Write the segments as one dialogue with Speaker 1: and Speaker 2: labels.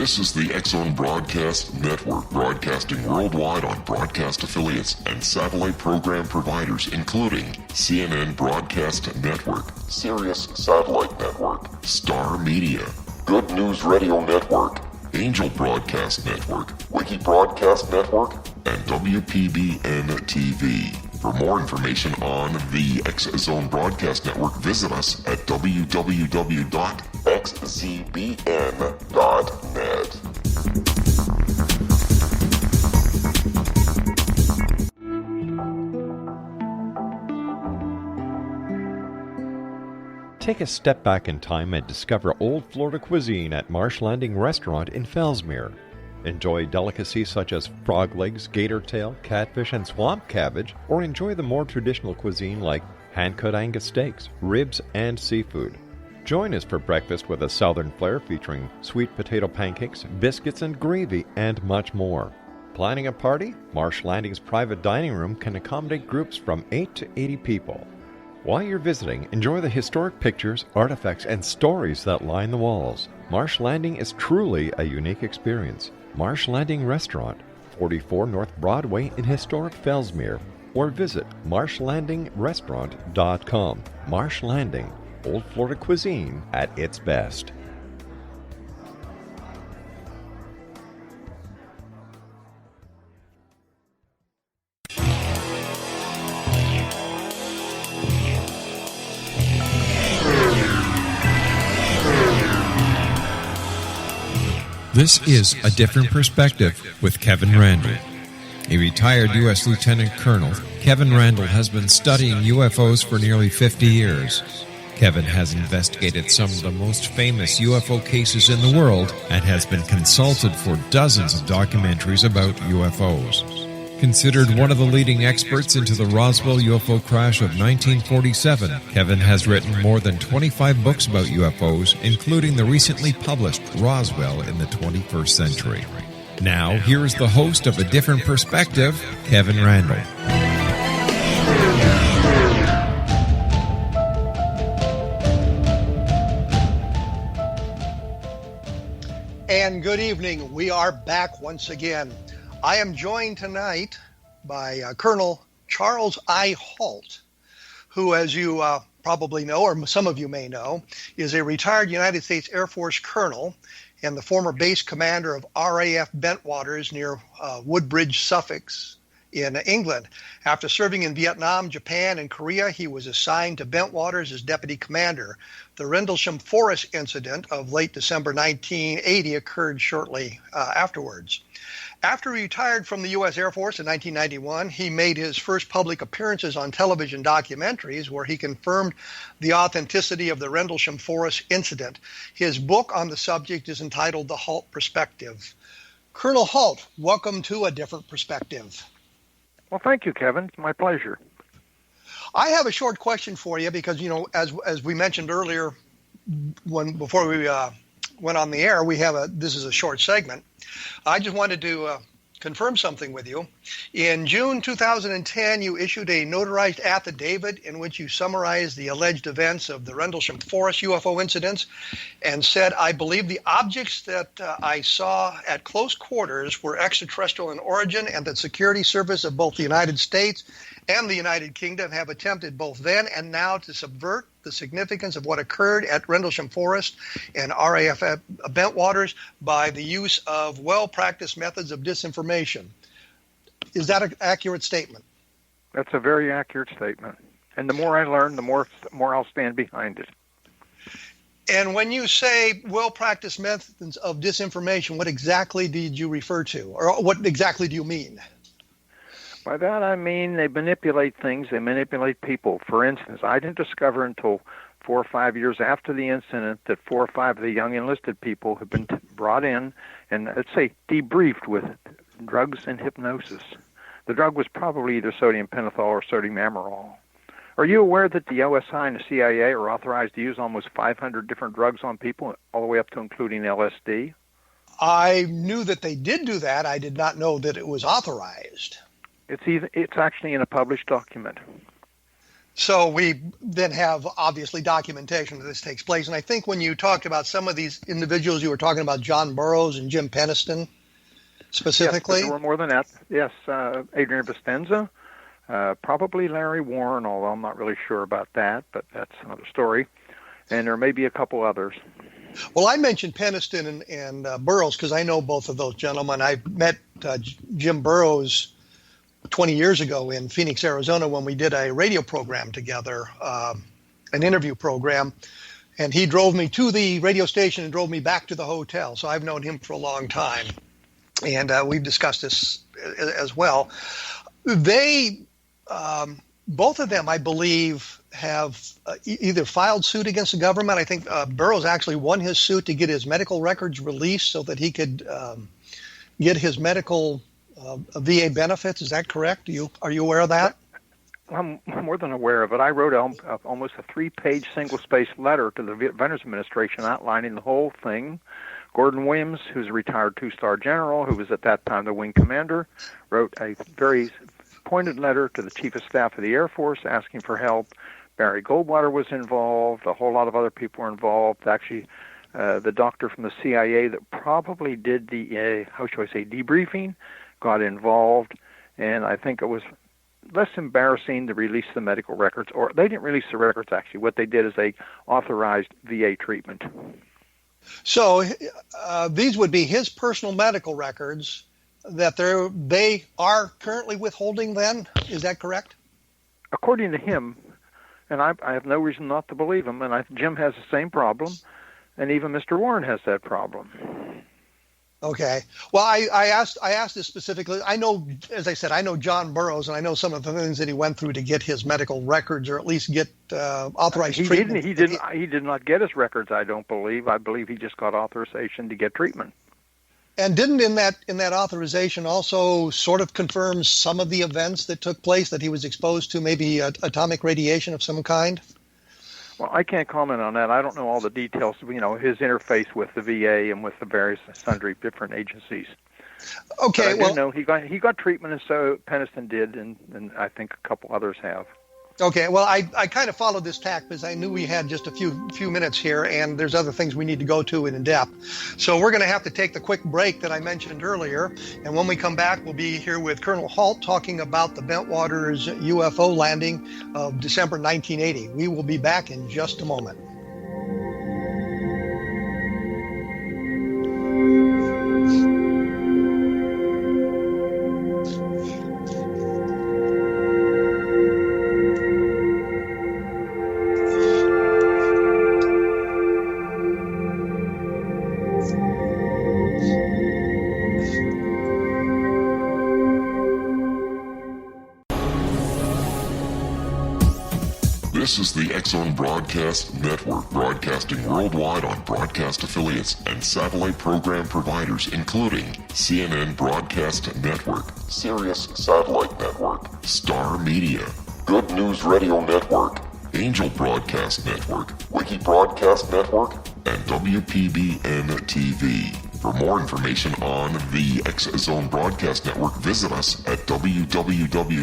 Speaker 1: This is the X-Zone Broadcast Network, broadcasting worldwide on broadcast affiliates and satellite program providers, including CNN Broadcast Network, Sirius Satellite Network, Star Media, Good News Radio Network, Angel Broadcast Network, Wiki Broadcast Network, and WPBN TV. For more information on the X-Zone Broadcast Network, visit us at www.xzbn.net.
Speaker 2: Take a step back in time and discover old Florida cuisine at Marsh Landing Restaurant in Fellsmere. Enjoy delicacies such as frog legs, gator tail, catfish, and swamp cabbage, or enjoy the more traditional cuisine like hand-cut Angus steaks, ribs, and seafood. Join us for breakfast with a southern flair featuring sweet potato pancakes, biscuits and gravy, and much more. Planning a party? Marsh Landing's private dining room can accommodate groups from 8 to 80 people. While you're visiting, enjoy the historic pictures, artifacts, and stories that line the walls. Marsh Landing is truly a unique experience. Marsh Landing Restaurant, 44 North Broadway in historic Fellsmere, or visit marshlandingrestaurant.com. Marsh Landing, Old Florida cuisine at its best.
Speaker 3: This is A Different Perspective with Kevin Randle. A retired U.S. Lieutenant Colonel, Kevin Randle has been studying UFOs for nearly 50 years. Kevin has investigated some of the most famous UFO cases in the world and has been consulted for dozens of documentaries about UFOs. Considered one of the leading experts into the Roswell UFO crash of 1947, Kevin has written more than 25 books about UFOs, including the recently published Roswell in the 21st Century. Now, here is the host of A Different Perspective, Kevin Randle.
Speaker 4: And good evening. We are back once again. I am joined tonight by Colonel Charles I. Halt, who, as you probably know, or some of you may know, is a retired United States Air Force colonel and the former base commander of RAF Bentwaters near Woodbridge, Suffolk, in England. After serving in Vietnam, Japan, and Korea, he was assigned to Bentwaters as deputy commander. The Rendlesham Forest incident of late December 1980 occurred shortly afterwards. After he retired from the U.S. Air Force in 1991, he made his first public appearances on television documentaries where he confirmed the authenticity of the Rendlesham Forest incident. His book on the subject is entitled The Halt Perspective. Colonel Halt, welcome to A Different Perspective.
Speaker 5: Well, thank you, Kevin. It's my pleasure.
Speaker 4: I have a short question for you because, you know, as we mentioned earlier, before we went on the air, this is a short segment. I just wanted to confirm something with you. In June 2010, you issued a notarized affidavit in which you summarized the alleged events of the Rendlesham Forest UFO incidents and said, I believe the objects that I saw at close quarters were extraterrestrial in origin and that security service of both the United States and the United Kingdom have attempted both then and now to subvert the significance of what occurred at Rendlesham Forest and RAF Bentwaters by the use of well-practiced methods of disinformation. Is that an accurate statement?
Speaker 5: That's a very accurate statement. And the more I learn, the more I'll stand behind it.
Speaker 4: And when you say well-practiced methods of disinformation, what exactly did you refer to? Or what exactly do you mean?
Speaker 5: By that I mean they manipulate things, they manipulate people. For instance, I didn't discover until 4 or 5 years after the incident that 4 or 5 of the young enlisted people had been brought in and, let's say, debriefed with drugs and hypnosis. The drug was probably either sodium pentothal or sodium amyral. Are you aware that the OSI and the CIA are authorized to use almost 500 different drugs on people, all the way up to including LSD?
Speaker 4: I knew that they did do that. I did not know that it was authorized.
Speaker 5: It's actually in a published document.
Speaker 4: So we then have, obviously, documentation that this takes place. And I think when you talked about some of these individuals, you were talking about John Burroughs and Jim Peniston specifically?
Speaker 5: Yes, there were more than that. Yes, Adrian Vistenza, probably Larry Warren, although I'm not really sure about that, but that's another story. And there may be a couple others.
Speaker 4: Well, I mentioned Peniston and Burroughs because I know both of those gentlemen. I met Jim Burroughs 20 years ago in Phoenix, Arizona, when we did a radio program together, an interview program. And he drove me to the radio station and drove me back to the hotel. So I've known him for a long time. And we've discussed this as well. They, both of them, I believe, have either filed suit against the government. I think Burroughs actually won his suit to get his medical records released so that he could get his medical VA benefits. Is that correct? Are you aware of that?
Speaker 5: I'm more than aware of it. I wrote almost a 3-page single-spaced letter to the Veterans Administration outlining the whole thing. Gordon Williams, who's a retired 2-star general, who was at that time the wing commander, wrote a very pointed letter to the Chief of Staff of the Air Force asking for help. Barry Goldwater was involved. A whole lot of other people were involved. Actually, the doctor from the CIA that probably did the, debriefing, got involved, and I think it was less embarrassing to release the medical records, or they didn't release the records, actually. What they did is they authorized VA treatment.
Speaker 4: So these would be his personal medical records that they are currently withholding then? Is that correct?
Speaker 5: According to him, and I have no reason not to believe him, and Jim has the same problem, and even Mr. Warren has that problem.
Speaker 4: Okay. Well, I asked this specifically. I know, as I said, I know John Burroughs, and I know some of the things that he went through to get his medical records, or at least get authorized treatment.
Speaker 5: He did not get his records, I don't believe. I believe he just got authorization to get treatment.
Speaker 4: And didn't in that authorization also sort of confirm some of the events that took place, that he was exposed to maybe atomic radiation of some kind?
Speaker 5: Well, I can't comment on that. I don't know all the details, his interface with the VA and with the various sundry different agencies.
Speaker 4: Okay,
Speaker 5: but I do know he got treatment, and so Peniston did, and I think a couple others have.
Speaker 4: Okay, well, I kind of followed this tack because I knew we had just a few minutes here, and there's other things we need to go to in depth. So we're going to have to take the quick break that I mentioned earlier, and when we come back, we'll be here with Colonel Halt talking about the Bentwaters UFO landing of December 1980. We will be back in just a moment.
Speaker 1: This is the X-Zone Broadcast Network, broadcasting worldwide on broadcast affiliates and satellite program providers, including CNN Broadcast Network, Sirius Satellite Network, Star Media, Good News Radio Network, Angel Broadcast Network, Wiki Broadcast Network, and WPBN TV. For more information on the X-Zone Broadcast Network, visit us at www.xzbn.net.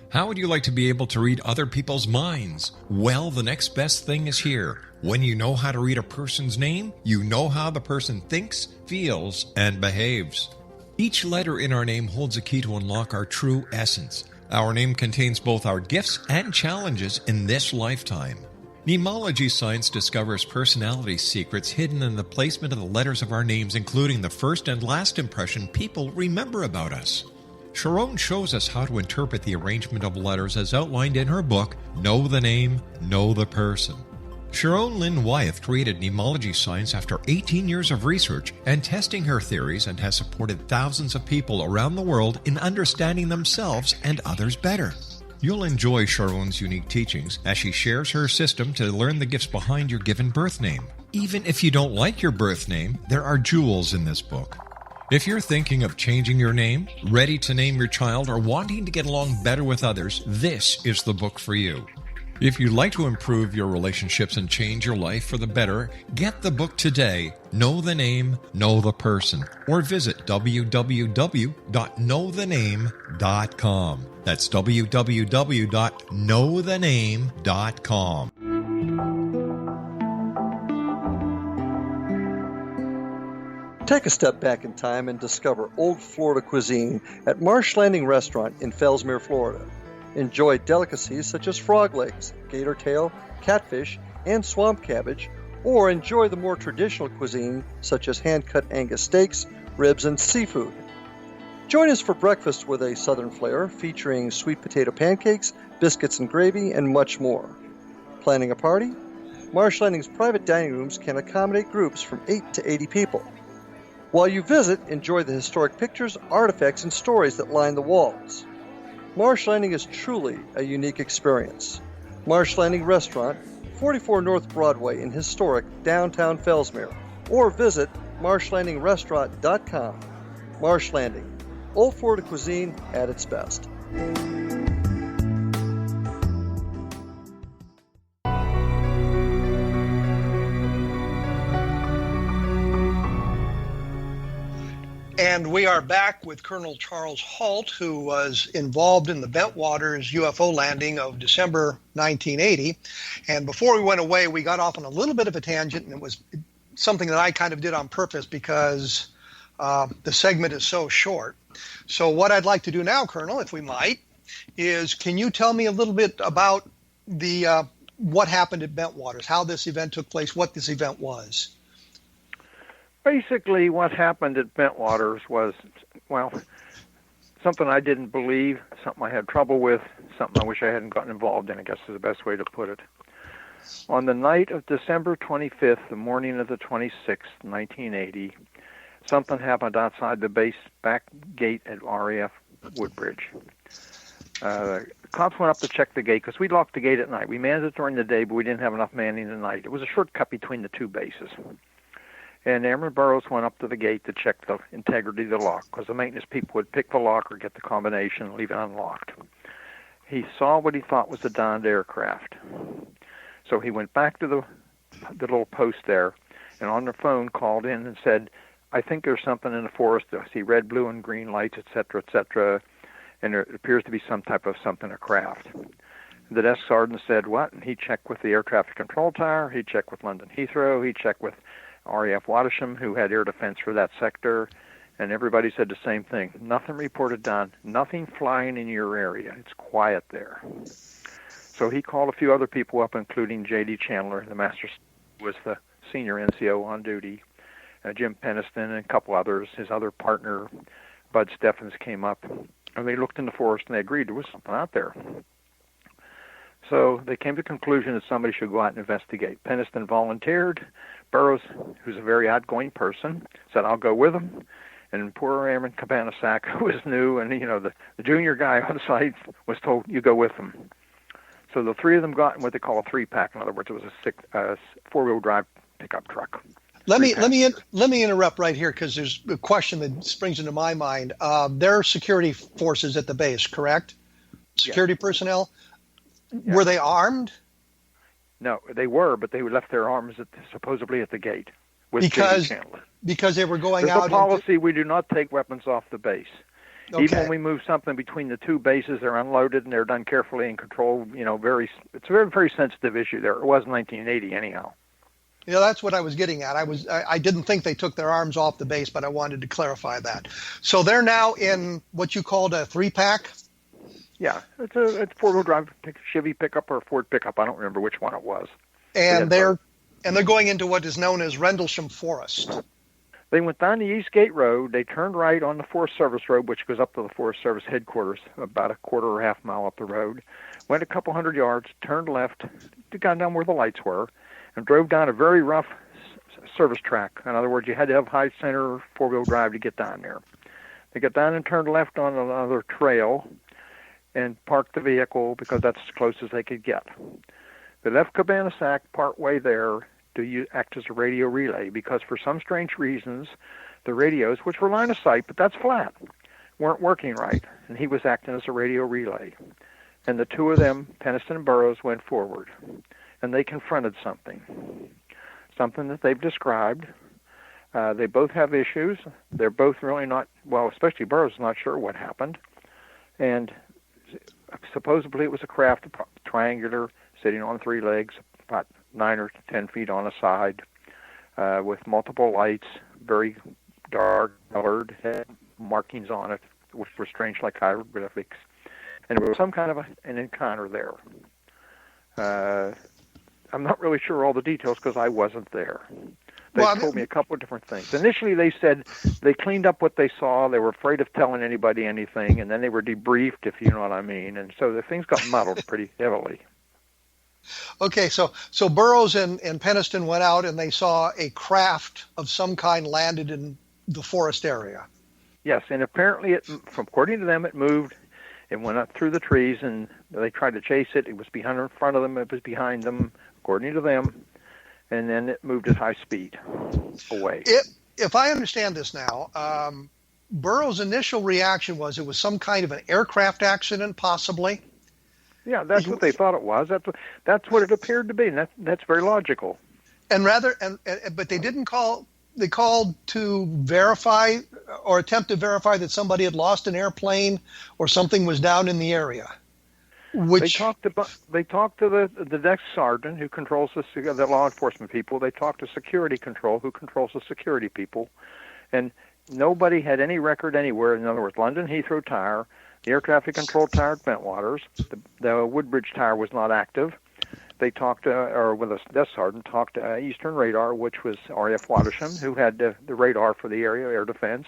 Speaker 3: How would you like to be able to read other people's minds? Well, the next best thing is here. When you know how to read a person's name, you know how the person thinks, feels, and behaves. Each letter in our name holds a key to unlock our true essence. Our name contains both our gifts and challenges in this lifetime. Mnemology science discovers personality secrets hidden in the placement of the letters of our names, including the first and last impression people remember about us. Sharon shows us how to interpret the arrangement of letters as outlined in her book, Know the Name, Know the Person. Sharon Lynn Wyeth created mnemology science after 18 years of research and testing her theories, and has supported thousands of people around the world in understanding themselves and others better. You'll enjoy Sharon's unique teachings as she shares her system to learn the gifts behind your given birth name. Even if you don't like your birth name, there are jewels in this book. If you're thinking of changing your name, ready to name your child, or wanting to get along better with others, this is the book for you. If you'd like to improve your relationships and change your life for the better, get the book today, Know the Name, Know the Person, or visit www.knowthename.com. That's www.knowthename.com.
Speaker 6: Take a step back in time and discover old Florida cuisine at Marsh Landing Restaurant in Fellsmere, Florida. Enjoy delicacies such as frog legs, gator tail, catfish, and swamp cabbage, or enjoy the more traditional cuisine such as hand-cut Angus steaks, ribs, and seafood. Join us for breakfast with a southern flair featuring sweet potato pancakes, biscuits and gravy, and much more. Planning a party? Marsh Landing's private dining rooms can accommodate groups from 8 to 80 people. While you visit, enjoy the historic pictures, artifacts, and stories that line the walls. Marsh Landing is truly a unique experience. Marsh Landing Restaurant, 44 North Broadway in historic downtown Fellsmere, or visit marshlandingrestaurant.com. Marsh Landing, old Florida cuisine at its best.
Speaker 4: And we are back with Colonel Charles Halt, who was involved in the Bentwaters UFO landing of December 1980. And before we went away, we got off on a little bit of a tangent, and it was something that I kind of did on purpose because the segment is so short. So what I'd like to do now, Colonel, if we might, is can you tell me a little bit about the what happened at Bentwaters, how this event took place, what this event was?
Speaker 5: Basically, what happened at Bentwaters was, well, something I didn't believe, something I had trouble with, something I wish I hadn't gotten involved in, I guess is the best way to put it. On the night of December 25th, the morning of the 26th, 1980, something happened outside the base back gate at RAF Woodbridge. The cops went up to check the gate because we locked the gate at night. We manned it during the day, but we didn't have enough manning at night. It was a shortcut between the two bases. And Airman Burroughs went up to the gate to check the integrity of the lock because the maintenance people would pick the lock or get the combination and leave it unlocked. He saw what he thought was a donned aircraft. So he went back to the little post there and on the phone called in and said, I think there's something in the forest. I see red, blue, and green lights, et cetera, and there appears to be some type of something, a craft. The desk sergeant said, what? And he checked with the air traffic control tower. He checked with London Heathrow. He checked with RAF Wattisham, who had air defense for that sector, and everybody said the same thing. Nothing reported done, nothing flying in your area. It's quiet there. So he called a few other people up, including J.D. Chandler, the master was the senior NCO on duty, Jim Peniston, and a couple others. His other partner, Bud Steffens, came up, and they looked in the forest, and they agreed there was something out there. So they came to the conclusion that somebody should go out and investigate. Peniston volunteered. Burroughs, who's a very outgoing person, said, I'll go with him. And poor Airman Cabanasac, who was new, and the junior guy on site was told, you go with them. So the three of them got in what they call a three-pack. In other words, it was a four-wheel drive pickup truck.
Speaker 4: Let me interrupt right here because there's a question that springs into my mind. There are security forces at the base, correct? Security personnel. Yeah. Were they armed?
Speaker 5: No, they were, but they left their arms supposedly at the gate with
Speaker 4: because
Speaker 5: Chandler.
Speaker 4: Because they were going
Speaker 5: There's
Speaker 4: out.
Speaker 5: a policy: we do not take weapons off the base.
Speaker 4: Okay.
Speaker 5: Even when we move something between the two bases, they're unloaded and they're done carefully and controlled. It's a very, very sensitive issue there. It was 1980 anyhow.
Speaker 4: That's what I was getting at. I didn't think they took their arms off the base, but I wanted to clarify that. So they're now in what you called a three-pack?
Speaker 5: Yeah, it's a four-wheel drive Chevy pickup or Ford pickup. I don't remember which one it was.
Speaker 4: And they're going into what is known as Rendlesham Forest.
Speaker 5: They went down the East Gate Road. They turned right on the Forest Service Road, which goes up to the Forest Service headquarters, about a quarter or half mile up the road. Went a couple hundred yards, turned left, got down where the lights were, and drove down a very rough service track. In other words, you had to have high center four-wheel drive to get down there. They got down and turned left on another trail and parked the vehicle because that's as close as they could get. They left Cabanasac partway there to act as a radio relay because for some strange reasons, the radios, which were line of sight, but that's flat, weren't working right, and he was acting as a radio relay. and the two of them, Peniston and Burroughs, went forward, and they confronted something that they've described. They both have issues. They're both really not, well, especially Burroughs is not sure what happened. And supposedly it was a craft, triangular, sitting on three legs, about 9 or 10 feet on a side, with multiple lights, very dark colored, had markings on it, which were strange like hieroglyphics. And there was some kind of an encounter there. I'm not really sure all the details because I wasn't there. They told me a couple of different things. Initially, they said they cleaned up what they saw. They were afraid of telling anybody anything, and then they were debriefed, if you know what I mean. And so the things got muddled pretty heavily.
Speaker 4: Okay, so Burroughs and Peniston went out and they saw a craft of some kind landed in the forest area.
Speaker 5: Yes, and apparently, according to them, it moved. It went up through the trees, and they tried to chase it. It was in front of them. It was behind them, according to them. And then it moved at high speed away.
Speaker 4: If I understand this now, Burroughs' initial reaction was it was some kind of an aircraft accident, possibly.
Speaker 5: Yeah, that's what they thought it was. That's what it appeared to be, and that's very logical.
Speaker 4: But they didn't call. They called to verify or attempt to verify that somebody had lost an airplane or something was down in the area. They talked to the desk sergeant who controls the law enforcement people. They talked to security control who controls the security people, and nobody had any record anywhere. In other words, London Heathrow Tower, the air traffic control tower at Bentwaters, the Woodbridge Tower was not active. They talked with a desk sergeant, talked to Eastern Radar, which was RAF Bentwaters, who had the radar for the area, air defense,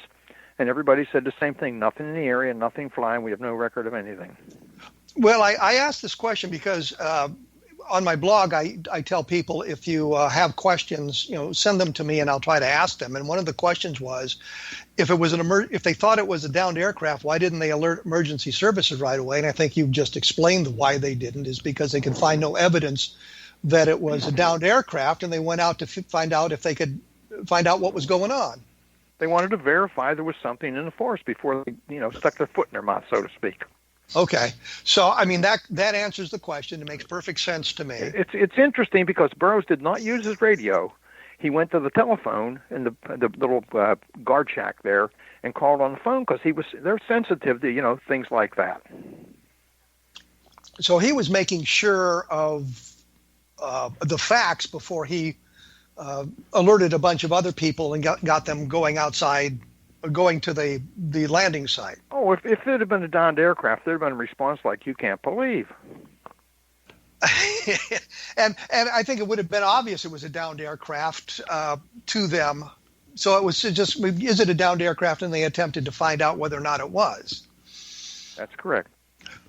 Speaker 4: and everybody said the same thing: nothing in the area, nothing flying. We have no record of anything. Well, I asked this question because on my blog, I tell people if you have questions, send them to me and I'll try to ask them. And one of the questions was, if it was if they thought it was a downed aircraft, why didn't they alert emergency services right away? And I think you've just explained why they didn't, is because they could find no evidence that it was a downed aircraft, and they went out to find out if they could find out what was going on.
Speaker 5: They wanted to verify there was something in the forest before they, stuck their foot in their mouth, so to speak.
Speaker 4: Okay, so I mean that answers the question. It makes perfect sense to me.
Speaker 5: It's interesting because Burroughs did not use his radio. He went to the telephone in the little guard shack there and called on the phone because they're sensitive to things like that.
Speaker 4: So he was making sure of the facts before he alerted a bunch of other people and got them going outside. Going to the landing site.
Speaker 5: Oh, if it had been a downed aircraft, there'd have been a response like you can't believe.
Speaker 4: and I think it would have been obvious it was a downed aircraft to them. So it was just, is it a downed aircraft? And they attempted to find out whether or not it was.
Speaker 5: That's correct.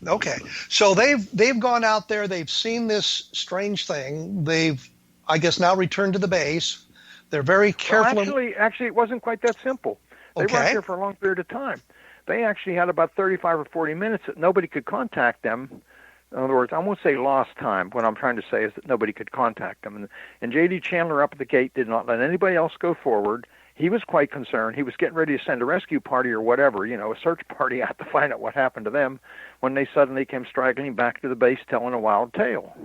Speaker 4: Okay, so they've gone out there. They've seen this strange thing. They've, I guess, now returned to the base. They're very careful.
Speaker 5: Well, actually, it wasn't quite that simple. They were out there for a long period of time. They actually had about 35 or 40 minutes that nobody could contact them. In other words, I won't say lost time. What I'm trying to say is that nobody could contact them. And J.D. Chandler up at the gate did not let anybody else go forward. He was quite concerned. He was getting ready to send a rescue party or whatever, a search party out to find out what happened to them, when they suddenly came straggling back to the base telling a wild tale.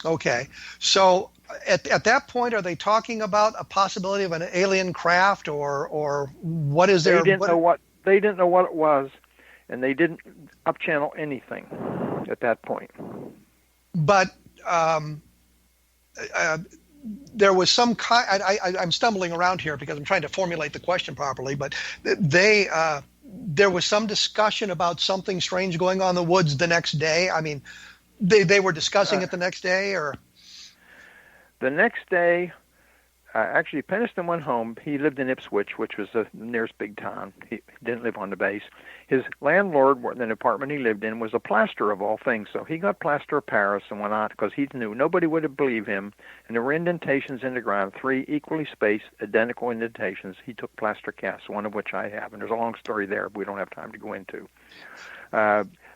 Speaker 4: Okay. So at that point, are they talking about a possibility of an alien craft or what is there?
Speaker 5: They didn't know what it was, and they didn't up-channel anything at that point.
Speaker 4: But there was some kind. I'm stumbling around here because I'm trying to formulate the question properly. But there was some discussion about something strange going on in the woods the next day. I mean, they were discussing it the next day, or
Speaker 5: the next day. Actually, Peniston went home. He lived in Ipswich, which was the nearest big town. He didn't live on the base. His landlord, in the apartment he lived in, was a plasterer of all things. So he got plaster of Paris and went out because he knew nobody would have believed him. And there were indentations in the ground, 3 equally spaced, identical indentations. He took plaster casts, one of which I have. And there's a long story there we don't have time to go into.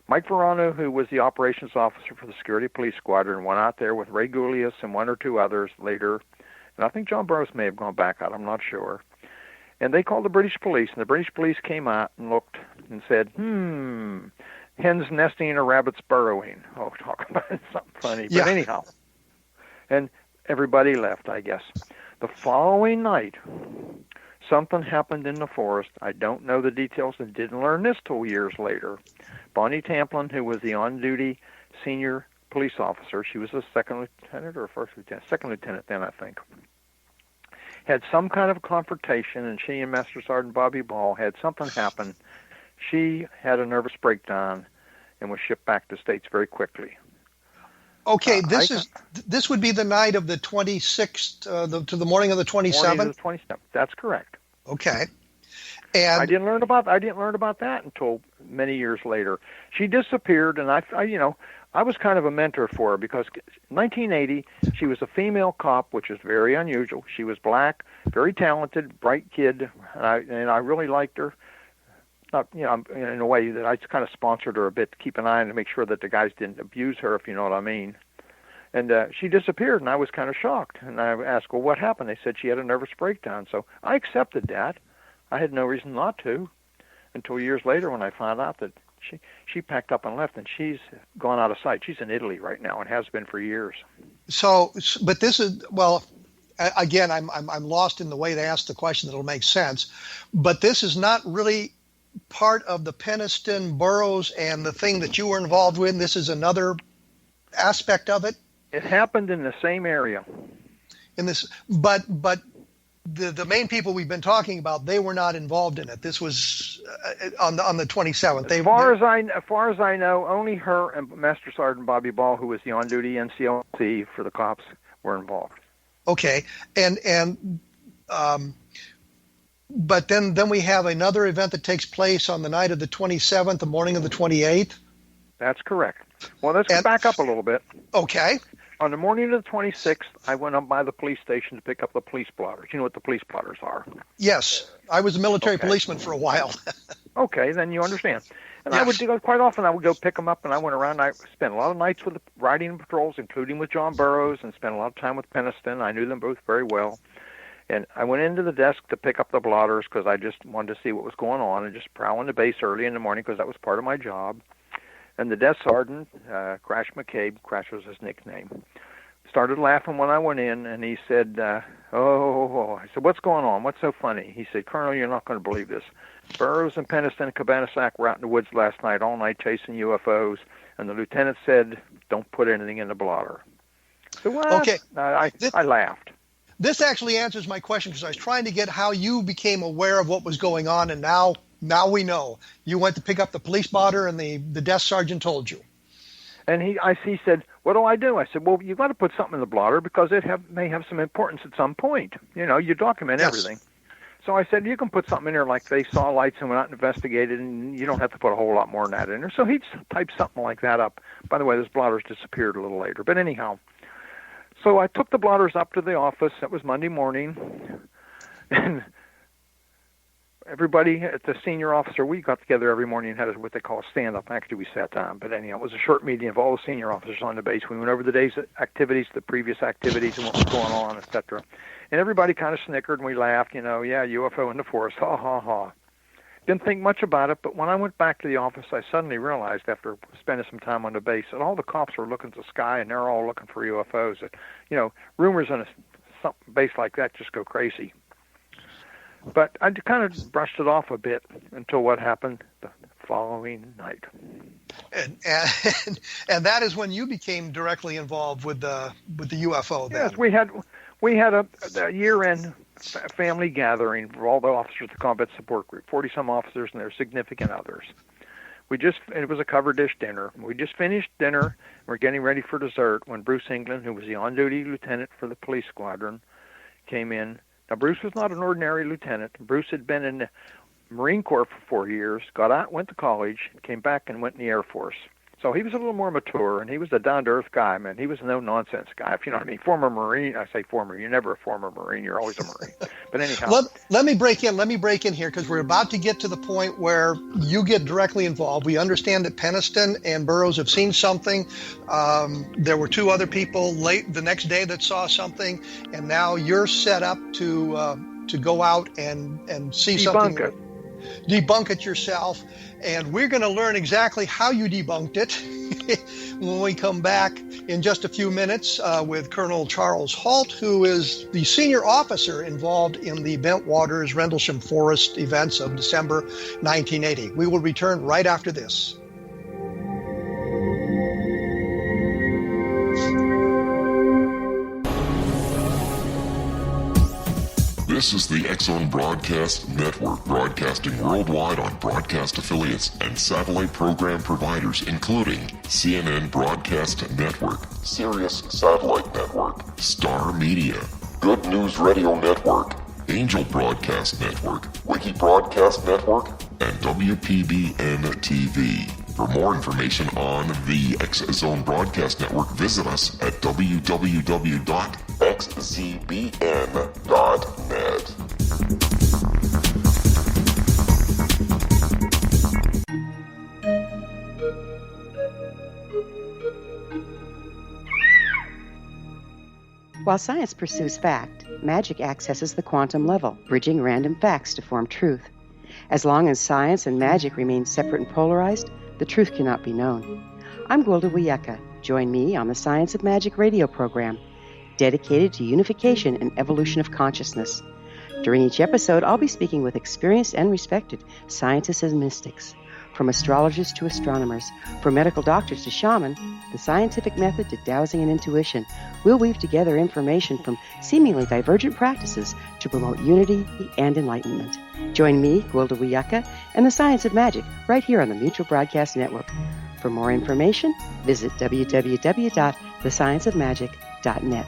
Speaker 5: Mike Verano, who was the operations officer for the Security Police Squadron, went out there with Ray Goulias and 1 or 2 others later. And I think John Burroughs may have gone back out. I'm not sure. And they called the British police, and the British police came out and looked and said, hens nesting and rabbits burrowing. Oh, talk about something funny. But anyhow, and everybody left, I guess. The following night, something happened in the forest. I don't know the details and didn't learn this till years later. Bonnie Tamplin, who was the on-duty senior police officer, she was a second lieutenant or first lieutenant? Second lieutenant then, I think, had some kind of confrontation, and she and Master Sergeant Bobby Ball had something happen. She had a nervous breakdown and was shipped back to the States very quickly.
Speaker 4: Okay, this would be the night of the 26th to the morning of the 27th.
Speaker 5: Morning of the 27th. That's correct.
Speaker 4: Okay, and
Speaker 5: I didn't learn about that until many years later. She disappeared, and I was kind of a mentor for her because in 1980 she was a female cop, which is very unusual. She was black, very talented, bright kid, and I really liked her. Not, in a way that I kind of sponsored her a bit to keep an eye on to make sure that the guys didn't abuse her, if you know what I mean. And she disappeared, and I was kind of shocked. And I asked, well, what happened? They said she had a nervous breakdown. So I accepted that. I had no reason not to until years later when I found out that she packed up and left, and she's gone out of sight. She's in Italy right now and has been for years.
Speaker 4: So, but this is, well, again, I'm lost in the way they asked the question that'll make sense. But this is not really part of the Peniston Burroughs and the thing that you were involved with. This is another aspect of it.
Speaker 5: It happened in the same area.
Speaker 4: In this, but the main people we've been talking about, they were not involved in it. This was on the 27th. As
Speaker 5: far as I know, only her and Master Sergeant Bobby Ball, who was the on-duty NCOC for the cops, were involved.
Speaker 4: Okay, and but then we have another event that takes place on the night of the 27th, the morning of the 28th.
Speaker 5: That's correct. Well, let's back up a little bit.
Speaker 4: Okay.
Speaker 5: On the morning of the 26th, I went up by the police station to pick up the police blotters. You know what the police blotters are?
Speaker 4: Yes. I was a military policeman for a while.
Speaker 5: Okay, then you understand. And
Speaker 4: yes.
Speaker 5: I would go quite often. I would go pick them up, and I went around. I spent a lot of nights with riding patrols, including with John Burroughs, and spent a lot of time with Peniston. I knew them both very well. And I went into the desk to pick up the blotters because I just wanted to see what was going on and just prowling the base early in the morning because that was part of my job. And the desk sergeant, Crash McCabe, Crash was his nickname, started laughing when I went in, and he said, I said, what's going on? What's so funny? He said, Colonel, you're not going to believe this. Burroughs and Peniston and Cabanas were out in the woods last night, all night chasing UFOs, and the lieutenant said, don't put anything in the blotter. So what?
Speaker 4: Okay.
Speaker 5: I laughed.
Speaker 4: This actually answers my question because I was trying to get how you became aware of what was going on, and now we know. You went to pick up the police blotter, and the desk sergeant told you.
Speaker 5: And he said, what do? I said, well, you've got to put something in the blotter because it may have some importance at some point. You document everything. So I said, you can put something in there like they saw lights and went out and investigated, and you don't have to put a whole lot more than that in there. So he typed something like that up. By the way, those blotters disappeared a little later. But anyhow, so I took the blotters up to the office. That was Monday morning. And everybody at the senior officer, we got together every morning and had what they call a stand-up. Actually, we sat down. But anyhow, it was a short meeting of all the senior officers on the base. We went over the day's activities, the previous activities, and what was going on, etc. And everybody kind of snickered, and we laughed, UFO in the forest, ha, ha, ha. Didn't think much about it, but when I went back to the office, I suddenly realized after spending some time on the base that all the cops were looking at the sky, and they're all looking for UFOs. That, rumors on a base like that just go crazy. But I kind of brushed it off a bit until what happened the following night.
Speaker 4: And that is when you became directly involved with the UFO. Then.
Speaker 5: Yes, we had a year-end family gathering for all the officers of the Combat Support Group, 40-some officers and their significant others. It was a cover dish dinner. We just finished dinner. We're getting ready for dessert when Bruce England, who was the on-duty lieutenant for the police squadron, came in. Now, Bruce was not an ordinary lieutenant. Bruce had been in the Marine Corps for 4 years, got out, went to college, came back and went in the Air Force. So he was a little more mature, and he was a down-to-earth guy, man. He was a no-nonsense guy, if you know what I mean. Former Marine. I say former. You're never a former Marine. You're always a Marine. But anyhow.
Speaker 4: Let me break in here because we're about to get to the point where you get directly involved. We understand that Peniston and Burroughs have seen something. There were two other people late the next day that saw something, and now you're set up to go out and see
Speaker 5: Debunk
Speaker 4: something.
Speaker 5: it.
Speaker 4: debunk it yourself. And we're going to learn exactly how you debunked it when we come back in just a few minutes with Colonel Charles Halt, who is the senior officer involved in the Bentwaters Rendlesham Forest events of December 1980. We will return right after this.
Speaker 1: This is the X-Zone Broadcast Network, broadcasting worldwide on broadcast affiliates and satellite program providers, including CNN Broadcast Network, Sirius Satellite Network, Star Media, Good News Radio Network, Angel Broadcast Network, Wiki Broadcast Network, and WPBN TV. For more information on the X-Zone Broadcast Network, visit us at www.xzbn.net.
Speaker 7: While science pursues fact, magic accesses the quantum level, bridging random facts to form truth. As long as science and magic remain separate and polarized, the truth cannot be known. I'm Gwilda Wiyaka. Join me on the Science of Magic radio program, dedicated to unification and evolution of consciousness. During each episode, I'll be speaking with experienced and respected scientists and mystics. From astrologers to astronomers, from medical doctors to shaman, the scientific method to dowsing and intuition, we'll weave together information from seemingly divergent practices to promote unity and enlightenment. Join me, Gwilda Wiyaka, and the Science of Magic right here on the Mutual Broadcast Network. For more information, visit www.thescienceofmagic.net.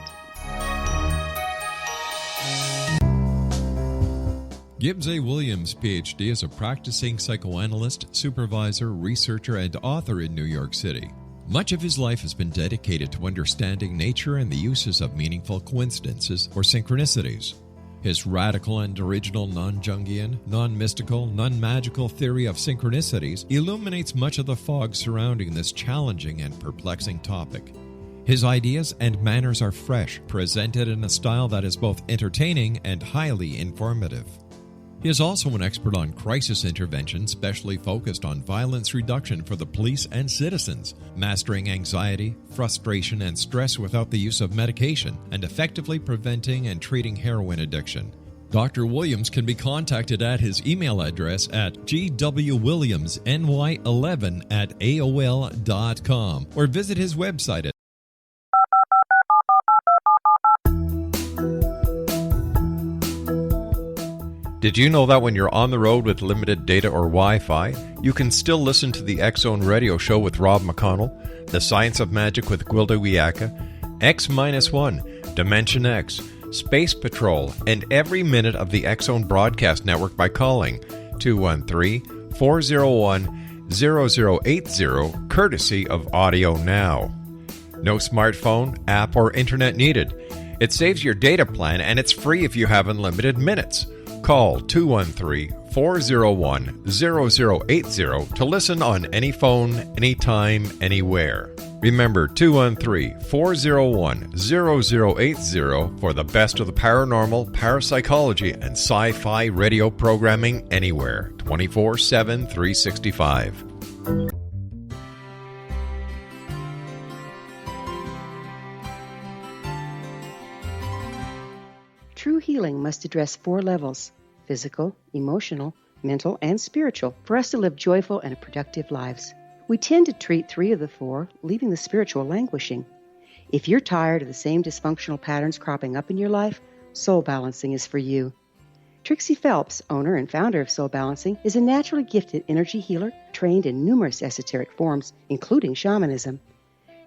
Speaker 3: Gibbs A. Williams, Ph.D., is a practicing psychoanalyst, supervisor, researcher, and author in New York City. Much of his life has been dedicated to understanding nature and the uses of meaningful coincidences or synchronicities. His radical and original non-Jungian, non-mystical, non-magical theory of synchronicities illuminates much of the fog surrounding this challenging and perplexing topic. His ideas and manners are fresh, presented in a style that is both entertaining and highly informative. He is also an expert on crisis intervention, specially focused on violence reduction for the police and citizens, mastering anxiety, frustration, and stress without the use of medication, and effectively preventing and treating heroin addiction. Dr. Williams can be contacted at his email address at gwwilliamsny11@aol.com or visit his website at
Speaker 2: Did you know that when you're on the road with limited data or Wi-Fi, you can still listen to the X-Zone Radio Show with Rob McConnell, The Science of Magic with Gwilda Wiyaka, X-1, Dimension X, Space Patrol, and every minute of the X-Zone Broadcast Network by calling 213-401-0080, courtesy of Audio Now. No smartphone, app, or internet needed. It saves your data plan, and it's free if you have unlimited minutes. Call 213-401-0080 to listen on any phone, anytime, anywhere. Remember 213-401-0080 for the best of the paranormal, parapsychology, and sci-fi radio programming anywhere, 24/7, 365.
Speaker 7: True healing must address 4 levels: physical, emotional, mental, and spiritual, for us to live joyful and productive lives. We tend to treat 3 of the 4, leaving the spiritual languishing. If you're tired of the same dysfunctional patterns cropping up in your life, Soul Balancing is for you. Trixie Phelps, owner and founder of Soul Balancing, is a naturally gifted energy healer trained in numerous esoteric forms, including shamanism.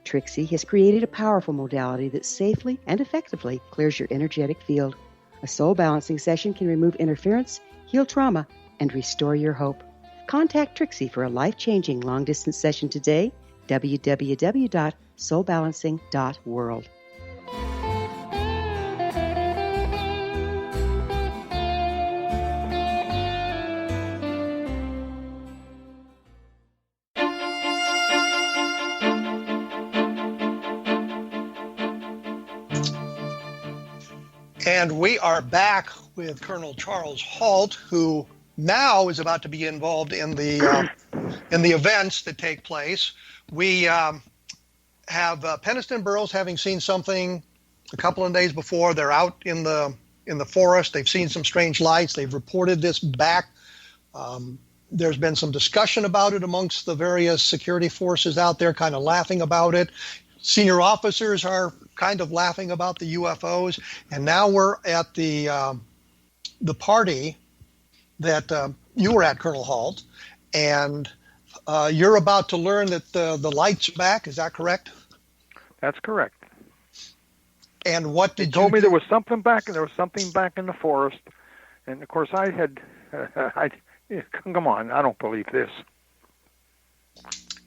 Speaker 7: Trixie has created a powerful modality that safely and effectively clears your energetic field. A soul balancing session can remove interference, heal trauma, and restore your hope. Contact Trixie for a life-changing long-distance session today, www.soulbalancing.world.
Speaker 4: And we are back with Colonel Charles Halt, who now is about to be involved in the events that take place. We have Penniston Burroughs having seen something a couple of days before. They're out in the forest. They've seen some strange lights. They've reported this back. There's been some discussion about it amongst the various security forces out there, kind of laughing about it. Senior officers are kind of laughing about the UFOs. And now we're at the party that you were at, Colonel Halt, and you're about to learn that the light's back. Is that correct?
Speaker 5: That's correct.
Speaker 4: And what did you
Speaker 5: told me there was something back, and there was something back in the forest. And of course, I had, come on, I don't believe this.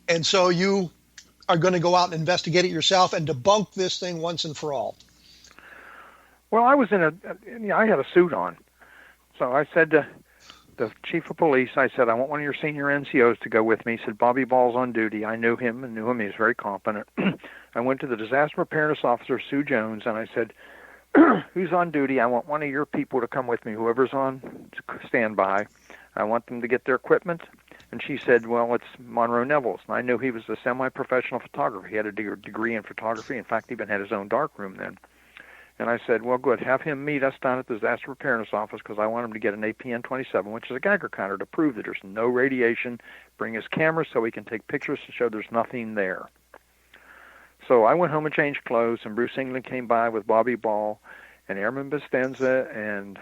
Speaker 5: And
Speaker 4: so you are going to go out and investigate it yourself and debunk this thing once and for all.
Speaker 5: Well, I was I had a suit on, so I said to the chief of police, I said, I want one of your senior NCOs to go with me. He said, Bobby Ball's on duty. I knew him. He was very competent. I went to the disaster preparedness officer, Sue Jones, and I said, who's on duty? I want one of your people to come with me, whoever's on standby. I want them to get their equipment. And she said, well, it's Monroe Neville's. And I knew he was a semi-professional photographer. He had a degree in photography. In fact, he even had his own darkroom then. And I said, well, good. Have him meet us down at the disaster preparedness office because I want him to get an APN-27, which is a Geiger counter, to prove that there's no radiation. Bring his camera so he can take pictures to show there's nothing there. So I went home and changed clothes, and Bruce England came by with Bobby Ball and Airman Bestenza, and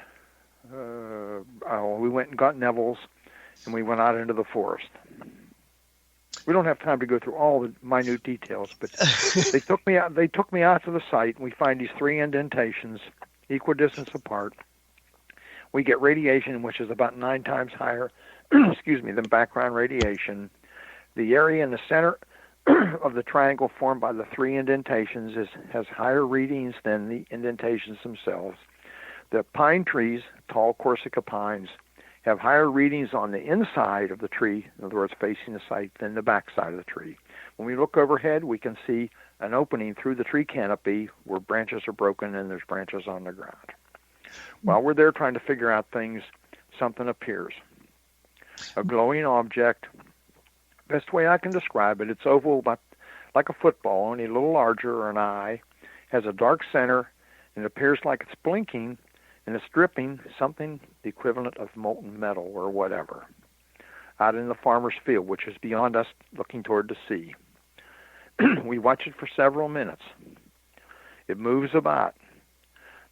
Speaker 5: we went and got Neville's, and we went out into the forest. We don't have time to go through all the minute details, but they took me out. They took me out to the site, and we find these 3 indentations, equal distance apart. We get radiation, which is about 9 times higher, than background radiation. The area in the center of the triangle formed by the 3 indentations has higher readings than the indentations themselves. The pine trees, tall Corsica pines, have higher readings on the inside of the tree, in other words, facing the site, than the back side of the tree. When we look overhead, we can see an opening through the tree canopy where branches are broken and there's branches on the ground. While we're there trying to figure out things, something appears. A glowing object. Best way I can describe it, it's oval, about like a football, only a little larger, or an eye, has a dark center, and it appears like it's blinking, and it's dripping something the equivalent of molten metal or whatever out in the farmer's field, which is beyond us looking toward the sea. We watch it for several minutes. It moves about.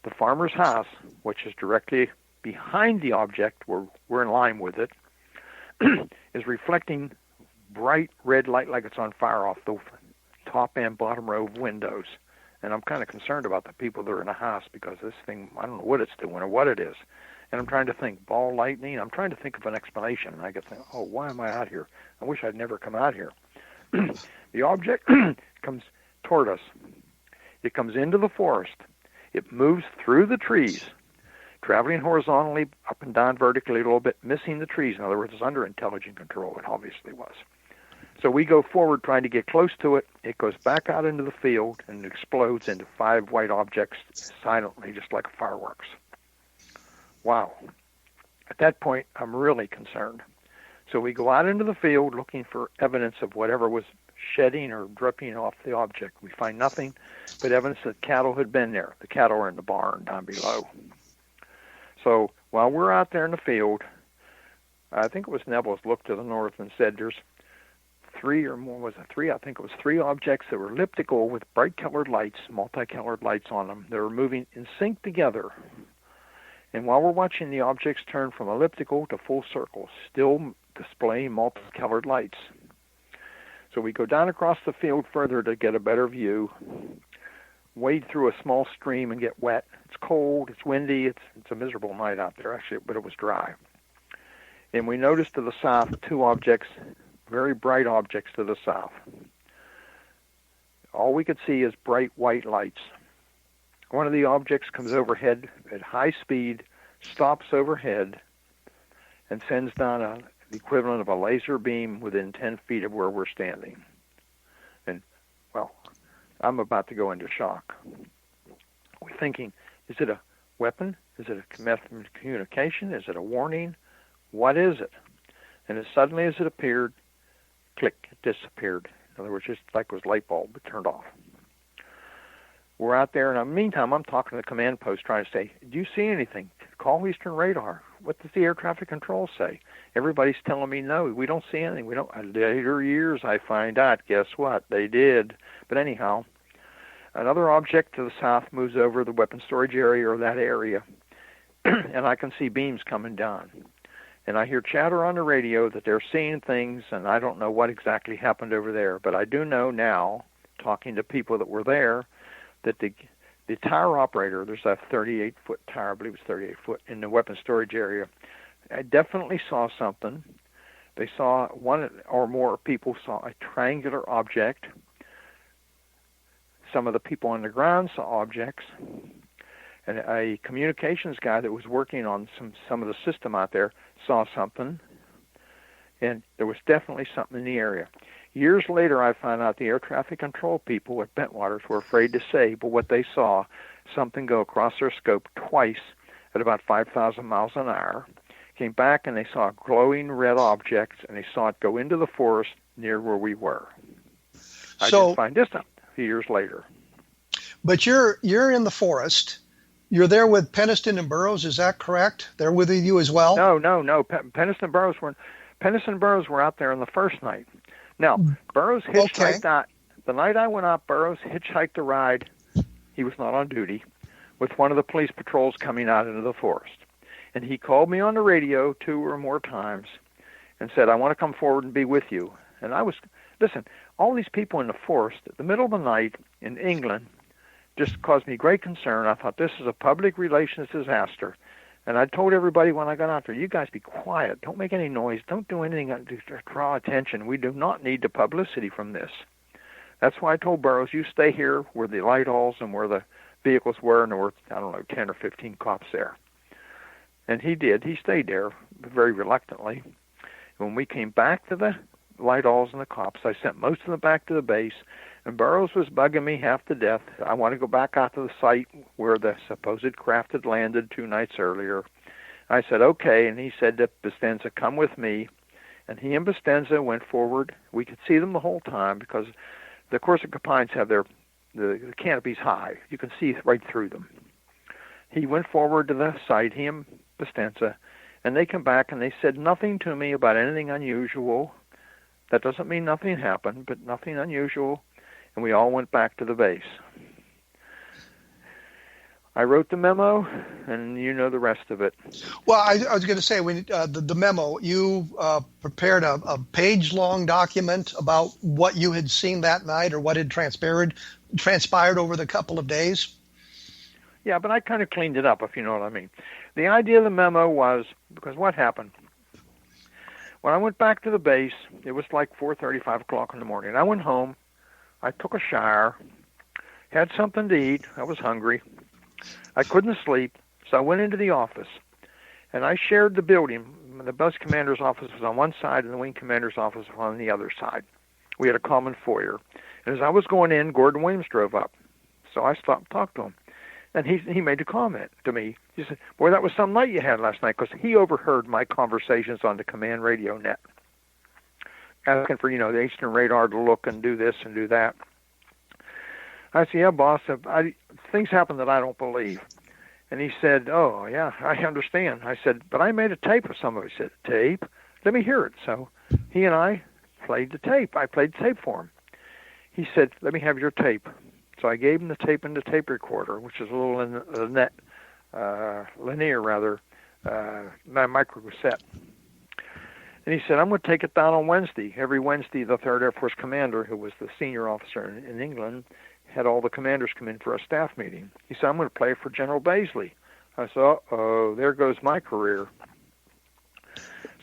Speaker 5: The farmer's house, which is directly behind the object, we're in line with it, is reflecting bright red light like it's on fire off the top and bottom row of windows. And I'm kind of concerned about the people that are in the house because this thing, I don't know what it's doing or what it is. And I'm trying to think, ball lightning? I'm trying to think of an explanation. And I get thinking, oh, why am I out here? I wish I'd never come out here. The object comes toward us. It comes into the forest. It moves through the trees, traveling horizontally up and down vertically a little bit, missing the trees. In other words, it's under intelligent control. It obviously was. So we go forward trying to get close to it. It goes back out into the field and explodes into 5 white objects silently, just like fireworks. Wow. At that point, I'm really concerned. So we go out into the field looking for evidence of whatever was shedding or dripping off the object. We find nothing but evidence that cattle had been there. The cattle are in the barn down below. So while we're out there in the field, I think it was Neville's looked to the north and said there's 3 or more, was it 3? I think it was 3 objects that were elliptical with bright colored lights, multicolored lights on them. They were moving in sync together. And while we're watching the objects turn from elliptical to full circle, still displaying multicolored lights. So we go down across the field further to get a better view, wade through a small stream and get wet. It's cold, it's windy, it's a miserable night out there actually, but it was dry. And we noticed to the south 2 objects, very bright objects to the south. All we could see is bright white lights. One of the objects comes overhead at high speed, stops overhead, and sends down the equivalent of a laser beam within 10 feet of where we're standing. And, well, I'm about to go into shock. We're thinking, is it a weapon? Is it a method of communication? Is it a warning? What is it? And as suddenly as it appeared, click, it disappeared. In other words, just like it was a light bulb, it turned off. We're out there, and in the meantime, I'm talking to the command post trying to say, do you see anything? Call Eastern Radar. What does the air traffic control say? Everybody's telling me, no, we don't see anything. We don't. Later years, I find out, guess what? They did. But anyhow, another object to the south moves over the weapons storage area or that area, and I can see beams coming down. And I hear chatter on the radio that they're seeing things, and I don't know what exactly happened over there. But I do know now, talking to people that were there, that the tower operator, there's a 38-foot tower, I believe it's 38 foot, in the weapons storage area. I definitely saw something. They saw, one or more people saw a triangular object. Some of the people on the ground saw objects. And a communications guy that was working on some of the system out there saw something. And there was definitely something in the area. Years later, I found out the air traffic control people at Bentwaters were afraid to say, but what they saw, something go across their scope twice at about 5,000 miles an hour, came back and they saw glowing red objects, and they saw it go into the forest near where we were. I didn't find this out a few years later.
Speaker 4: But you're in the forest. You're there with Penniston and Burroughs, is that correct? They're with you as well?
Speaker 5: No. Penniston and Burroughs were out there on the first night. Now, Burroughs hitchhiked out. The night I went out, Burroughs hitchhiked a ride. He was not on duty, with one of the police patrols coming out into the forest. And he called me on the radio 2 or more times and said, I want to come forward and be with you. And listen, all these people in the forest at the middle of the night in England just caused me great concern. I thought, this is a public relations disaster. And I told everybody when I got out there, you guys be quiet. Don't make any noise. Don't do anything to draw attention. We do not need the publicity from this. That's why I told Burroughs, you stay here where the light halls and where the vehicles were, and there were, 10 or 15 cops there. And he did. He stayed there very reluctantly. When we came back to the light halls and the cops, I sent most of them back to the base, and Burroughs was bugging me half to death. I want to go back out to the site where the supposed craft had landed 2 nights earlier. I said, okay, and he said to Bastenza, come with me. And he and Bastenza went forward. We could see them the whole time because the Corsica pines have the canopies high. You can see right through them. He went forward to the site, he and Bastenza, and they come back and they said nothing to me about anything unusual. That doesn't mean nothing happened, but nothing unusual. And we all went back to the base. I wrote the memo, and you know the rest of it.
Speaker 4: Well, I was going to say, when the memo, you prepared a page-long document about what you had seen that night or what had transpired over the couple of days?
Speaker 5: Yeah, but I kind of cleaned it up, if you know what I mean. The idea of the memo was, because what happened? When I went back to the base, it was like 4:30, 5 o'clock in the morning. I went home. I took a shower, had something to eat. I was hungry. I couldn't sleep, so I went into the office, and I shared the building. The bus commander's office was on one side, and the wing commander's office was on the other side. We had a common foyer. And as I was going in, Gordon Williams drove up. So I stopped and talked to him. And he made a comment to me. He said, boy, that was some night you had last night, because he overheard my conversations on the command radio net, asking for, the Eastern Radar to look and do this and do that. I said, yeah, boss, things happen that I don't believe. And he said, oh, yeah, I understand. I said, but I made a tape of some of it. He said, tape? Let me hear it. So he and I played the tape. I played the tape for him. He said, let me have your tape. So I gave him the tape in the tape recorder, which is a little linear microcassette. And he said, I'm going to take it down on Wednesday. Every Wednesday, the 3rd Air Force commander, who was the senior officer in England, had all the commanders come in for a staff meeting. He said, I'm going to play for General Baisley. I said, uh-oh, there goes my career.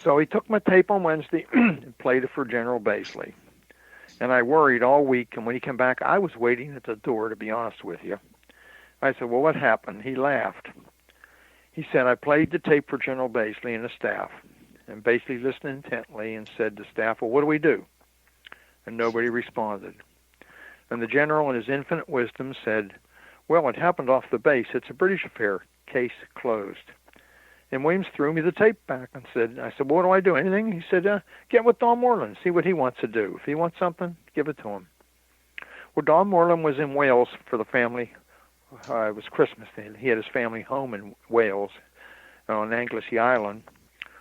Speaker 5: So he took my tape on Wednesday and played it for General Baisley. And I worried all week, and when he came back, I was waiting at the door, to be honest with you. I said, well, what happened? He laughed. He said, I played the tape for General Baisley and the staff. And Baisley listened intently and said to staff, well, what do we do? And nobody responded. And the general, in his infinite wisdom, said, well, it happened off the base. It's a British affair. Case closed. And Williams threw me the tape back and I said, what do I do? Anything? He said, get with Don Moreland, see what he wants to do. If he wants something, give it to him. Well, Don Moreland was in Wales for the family. It was Christmas then. He had his family home in Wales on Anglesey Island.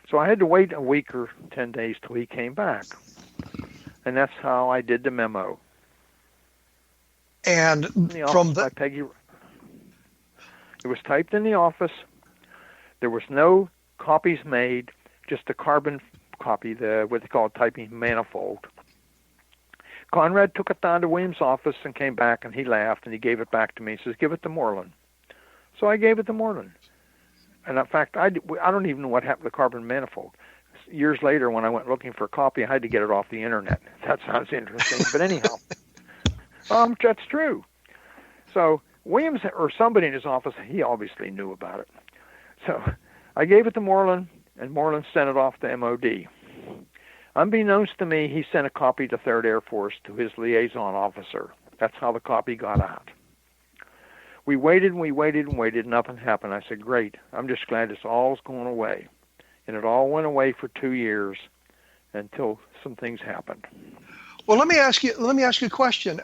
Speaker 5: So I had to wait a week or 10 days till he came back. And that's how I did the memo.
Speaker 4: And from the...
Speaker 5: Peggy, it was typed in the office. There was no copies made, just a carbon copy, what they call typing manifold. Conrad took it down to Williams' office and came back, and he laughed, and he gave it back to me. He says, give it to Moreland. So I gave it to Moreland. And in fact, I don't even know what happened to the carbon manifold. Years later, when I went looking for a copy, I had to get it off the internet. That sounds interesting. But anyhow, that's true. So Williams, or somebody in his office, he obviously knew about it. So I gave it to Moreland, and Moreland sent it off to MOD. Unbeknownst to me, he sent a copy to 3rd Air Force to his liaison officer. That's how the copy got out. We waited and we waited and waited. Nothing happened. I said, great. I'm just glad this all's going away. And it all went away for 2 years until some things happened.
Speaker 4: Well, let me ask you a question.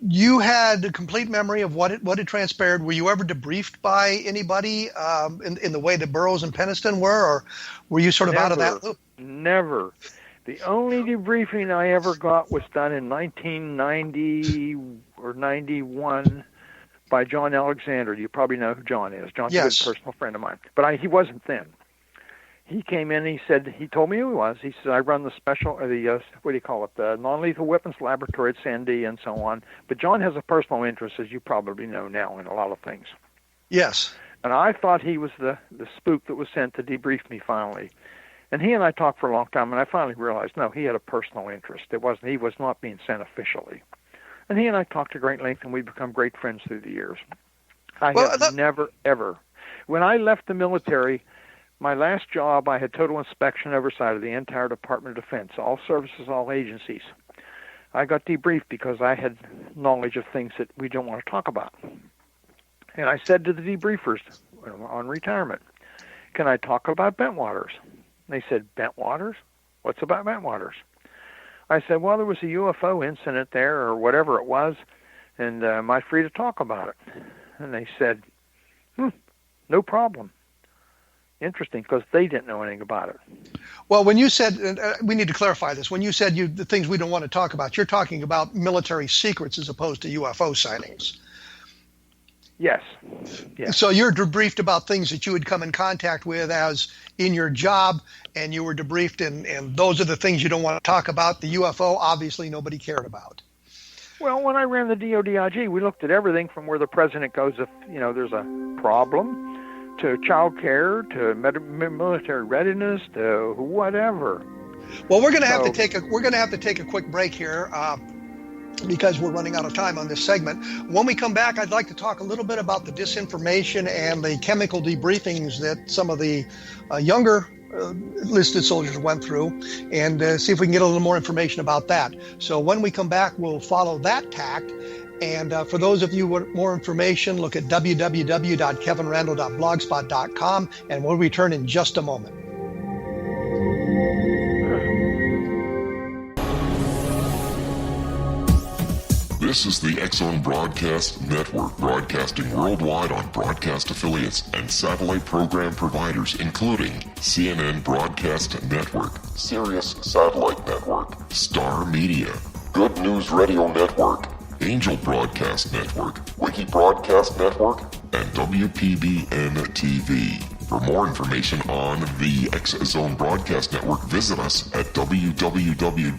Speaker 4: You had a complete memory of what had transpired. Were you ever debriefed by anybody in the way that Burroughs and Peniston were, or were you sort of out of that loop?
Speaker 5: Never. The only debriefing I ever got was done in 1990 or 91 by John Alexander. You probably know who John is. John's a good personal friend of mine. But he wasn't then. He came in and he told me who he was. He said, I run the the non-lethal weapons laboratory at Sandy and so on. But John has a personal interest, as you probably know now, in a lot of things.
Speaker 4: Yes.
Speaker 5: And I thought he was the spook that was sent to debrief me finally. And he and I talked for a long time, and I finally realized, no, he had a personal interest. He was not being sent officially. And he and I talked to great length, and we've become great friends through the years. Never, ever. When I left the military, my last job, I had total inspection oversight of the entire Department of Defense, all services, all agencies. I got debriefed because I had knowledge of things that we don't want to talk about. And I said to the debriefers on retirement, can I talk about Bentwaters? And they said, Bentwaters? What's about Bentwaters? I said, well, there was a UFO incident there or whatever it was, and am I free to talk about it? And they said, no problem. Interesting, because they didn't know anything about it.
Speaker 4: Well, when you said, we need to clarify this, when you said the things we don't want to talk about, you're talking about military secrets as opposed to UFO sightings.
Speaker 5: Yes.
Speaker 4: So you're debriefed about things that you had come in contact with as in your job, and you were debriefed, and those are the things you don't want to talk about. The UFO, obviously, nobody cared about.
Speaker 5: Well, when I ran the DODIG, we looked at everything from where the president goes if, there's a problem, to child care, to military readiness, to whatever.
Speaker 4: Well, we're going to have to take a quick break here because we're running out of time on this segment. When we come back, I'd like to talk a little bit about the disinformation and the chemical debriefings that some of the younger enlisted soldiers went through, and see if we can get a little more information about that. So when we come back, we'll follow that tact. And for those of you who want more information, look at www.kevinrandle.blogspot.com, and we'll return in just a moment.
Speaker 1: This is the X-Zone Broadcast Network, broadcasting worldwide on broadcast affiliates and satellite program providers, including CNN Broadcast Network, Sirius Satellite Network, Star Media, Good News Radio Network, Angel Broadcast Network, Wiki Broadcast Network, and WPBN TV. For more information on the X-Zone Broadcast Network, visit us at www.xzbn.net.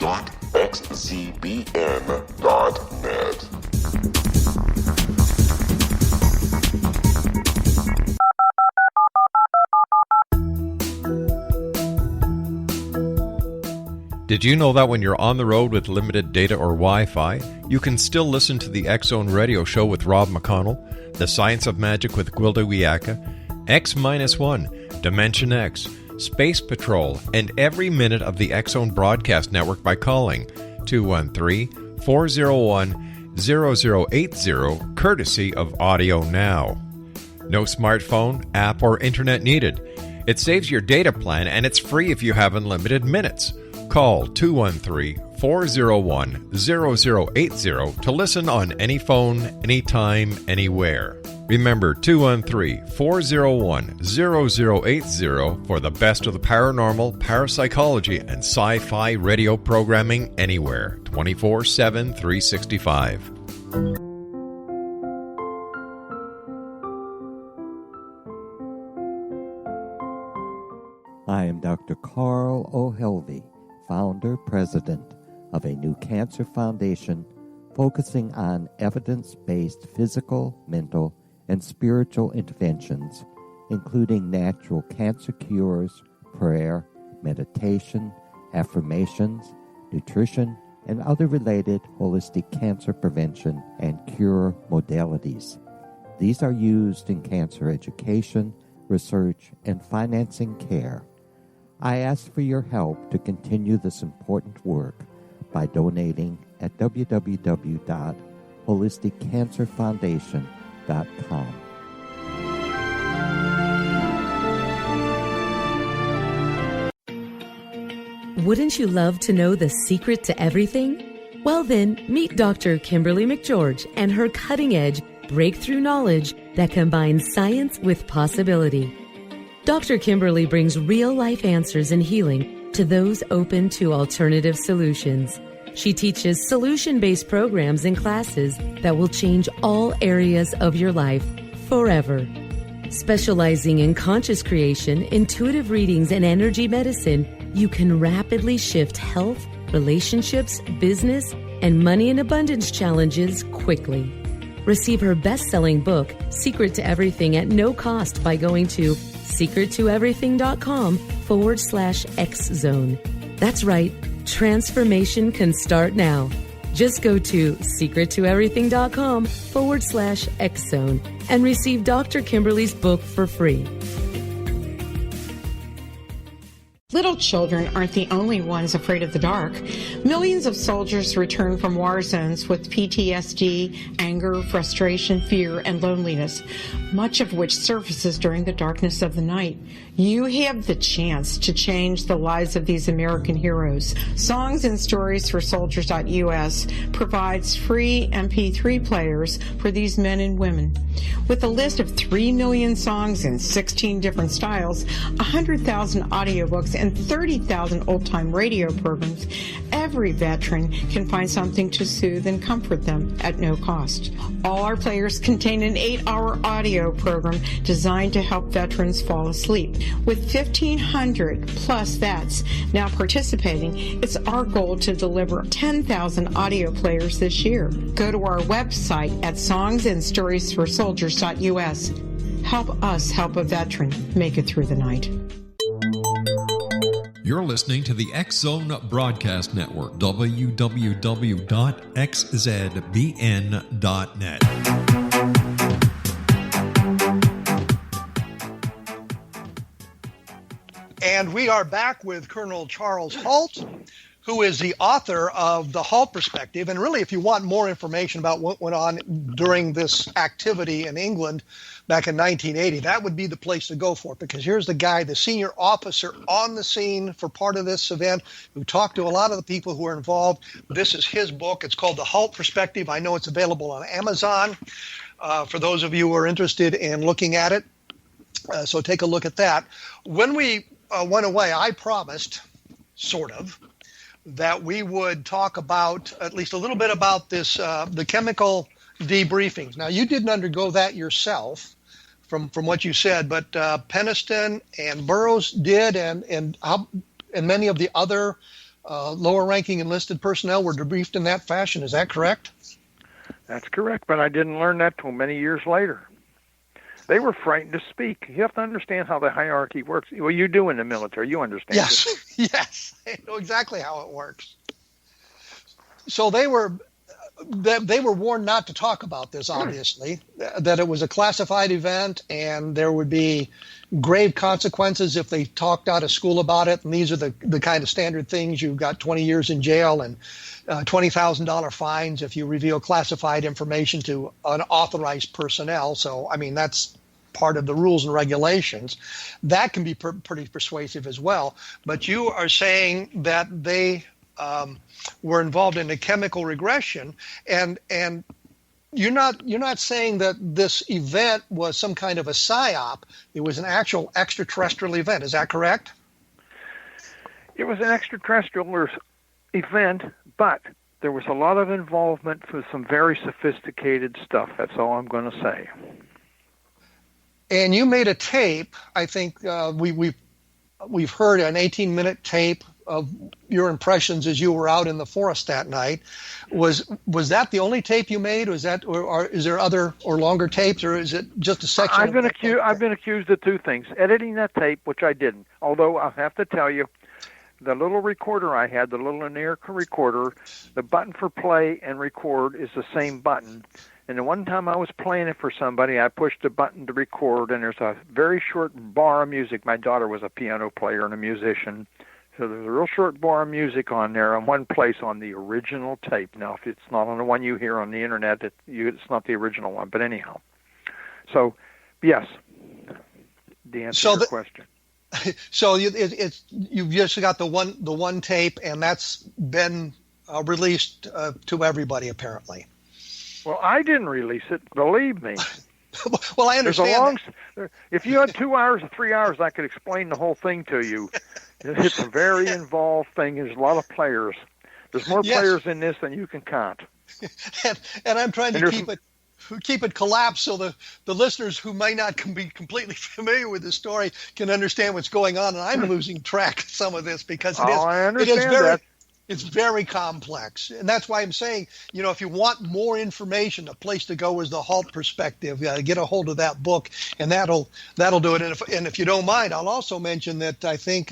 Speaker 2: Did you know that when you're on the road with limited data or Wi-Fi, you can still listen to the X-Zone Radio Show with Rob McConnell, The Science of Magic with Gwilda Wiyaka, X-1, Dimension X, Space Patrol, and every minute of the X-Zone Broadcast Network by calling 213-401-0080, courtesy of Audio Now. No smartphone, app, or internet needed. It saves your data plan and it's free if you have unlimited minutes. Call 213-401-0080 to listen on any phone, anytime, anywhere. Remember 213-401-0080 for the best of the paranormal, parapsychology, and sci-fi radio programming anywhere, 24/7, 365.
Speaker 8: I am Dr. Carl O'Helvey, founder, president of a new cancer foundation focusing on evidence-based physical, mental, and spiritual interventions, including natural cancer cures, prayer, meditation, affirmations, nutrition, and other related holistic cancer prevention and cure modalities. These are used in cancer education, research, and financing care. I ask for your help to continue this important work by donating at www.holisticcancerfoundation.com.
Speaker 9: Wouldn't you love to know the secret to everything? Well then, meet Dr. Kimberly McGeorge and her cutting-edge breakthrough knowledge that combines science with possibility. Dr. Kimberly brings real-life answers and healing to those open to alternative solutions. She teaches solution-based programs and classes that will change all areas of your life forever. Specializing in conscious creation, intuitive readings, and energy medicine, you can rapidly shift health, relationships, business, and money and abundance challenges quickly. Receive her best-selling book, Secret to Everything, at no cost by going to secrettoeverything.com/X-Zone. That's right, transformation can start now. Just go to secrettoeverything.com/X-Zone and receive Dr. Kimberly's book for free.
Speaker 10: Little children aren't the only ones afraid of the dark. Millions of soldiers return from war zones with PTSD, anger, frustration, fear, and loneliness, much of which surfaces during the darkness of the night. You have the chance to change the lives of these American heroes. Songs and Stories for Soldiers.us provides free MP3 players for these men and women. With a list of 3 million songs in 16 different styles, 100,000 audiobooks, and 30,000 old-time radio programs, every veteran can find something to soothe and comfort them at no cost. All our players contain an 8-hour audio program designed to help veterans fall asleep. With 1,500 plus vets now participating, it's our goal to deliver 10,000 audio players this year. Go to our website at songsandstoriesforsoldiers.us. Help us help a veteran make it through the night.
Speaker 3: You're listening to the X-Zone Broadcast Network, www.xzbn.net.
Speaker 4: And we are back with Colonel Charles Halt, who is the author of The Halt Perspective. And really, if you want more information about what went on during this activity in England back in 1980, that would be the place to go for it, because here's the guy, the senior officer on the scene for part of this event, who talked to a lot of the people who were involved. This is his book. It's called The Halt Perspective. I know it's available on Amazon for those of you who are interested in looking at it. So take a look at that. When we went away, I promised, sort of, that we would talk about at least a little bit about this, the chemical debriefings. Now, you didn't undergo that yourself, from what you said, but Peniston and Burroughs did, and many of the other lower-ranking enlisted personnel were debriefed in that fashion. Is that correct?
Speaker 5: That's correct, but I didn't learn that till many years later. They were frightened to speak. You have to understand how the hierarchy works. Well, you do in the military. You understand.
Speaker 4: Yes, yes. I know exactly how it works. So they were warned not to talk about this, obviously, that it was a classified event and there would be grave consequences if they talked out of school about it. And these are the kind of standard things. You've got 20 years in jail and $20,000 fines if you reveal classified information to unauthorized personnel. So, I mean, that's part of the rules and regulations. That can be pretty persuasive as well. But you are saying that they were involved in a chemical regression, and you're not saying that this event was some kind of a psyop. It was an actual extraterrestrial event. Is that correct?
Speaker 5: It was an extraterrestrial event, but there was a lot of involvement for some very sophisticated stuff. That's all I'm going to say.
Speaker 4: And you made a tape. I think we've heard an 18-minute tape of your impressions as you were out in the forest that night. Was that the only tape you made? Was that, or is there other or longer tapes, or is it just a section?
Speaker 5: I've been accused of two things: editing that tape, which I didn't. Although I have to tell you, the little recorder I had, the little linear recorder, the button for play and record is the same button. And the one time I was playing it for somebody, I pushed the button to record, and there's a very short bar of music. My daughter was a piano player and a musician. So there's a real short bar of music on there in one place on the original tape. Now, if it's not on the one you hear on the internet, it's not the original one. But anyhow, so yes, the answer to your question.
Speaker 4: So you've just got the one tape, and that's been released to everybody apparently.
Speaker 5: Well, I didn't release it. Believe me.
Speaker 4: Well, I understand.
Speaker 5: If you had 2 hours or 3 hours, I could explain the whole thing to you. It's a very involved thing. There's a lot of players. There's more players in this than you can count.
Speaker 4: and I'm trying to keep it collapsed so the listeners who may not be completely familiar with the story can understand what's going on. And I'm losing track of some of this because it's very complex. And that's why I'm saying, if you want more information, the place to go is the Halt Perspective. Get a hold of that book, and that'll do it. And if you don't mind, I'll also mention that I think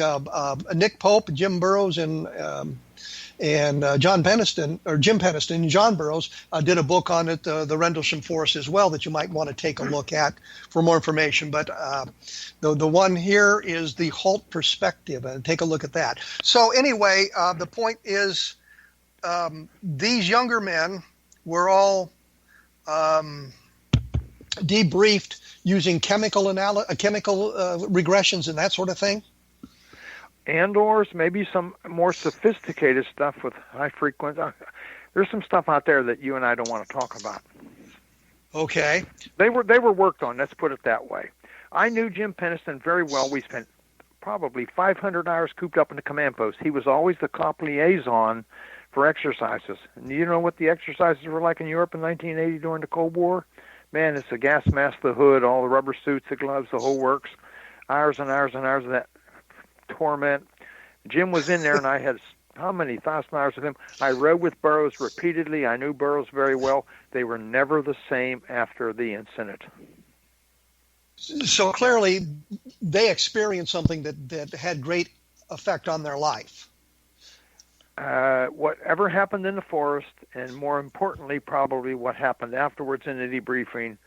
Speaker 4: Nick Pope, Jim Burrows, and Jim Penniston and John Burrows did a book on it, the Rendlesham Forest as well, that you might want to take a look at for more information. But the one here is the Halt Perspective, and take a look at that. So anyway, the point is these younger men were all debriefed using chemical regressions and that sort of thing.
Speaker 5: And/or maybe some more sophisticated stuff with high frequency. There's some stuff out there that you and I don't want to talk about.
Speaker 4: Okay.
Speaker 5: They were worked on. Let's put it that way. I knew Jim Penniston very well. We spent probably 500 hours cooped up in the command post. He was always the cop liaison for exercises. And you know what the exercises were like in Europe in 1980 during the Cold War? Man, it's the gas mask, the hood, all the rubber suits, the gloves, the whole works. Hours and hours and hours of that torment. Jim was in there, and I had how many thousand hours with him. I rode with Burroughs repeatedly. I knew Burroughs very well. They were never the same after the incident.
Speaker 4: So clearly, they experienced something that had great effect on their life.
Speaker 5: Whatever happened in the forest, and more importantly, probably what happened afterwards in the debriefing,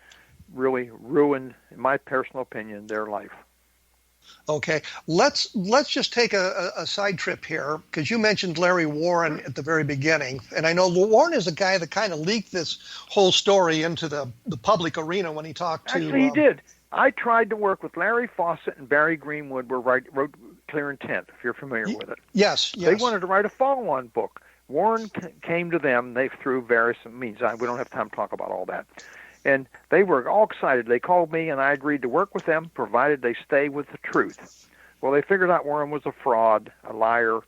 Speaker 5: really ruined, in my personal opinion, their life.
Speaker 4: Okay, let's just take a side trip here, because you mentioned Larry Warren at the very beginning, and I know Warren is a guy that kind of leaked this whole story into the public arena when he talked to...
Speaker 5: Actually, he did. I tried to work with Larry Fawcett and Barry Greenwood, wrote Clear Intent, if you're familiar with it.
Speaker 4: Yes.
Speaker 5: They wanted to write a follow-on book. Warren came to them, they through various means. We don't have time to talk about all that. And they were all excited. They called me, and I agreed to work with them, provided they stay with the truth. Well, they figured out Warren was a fraud, a liar,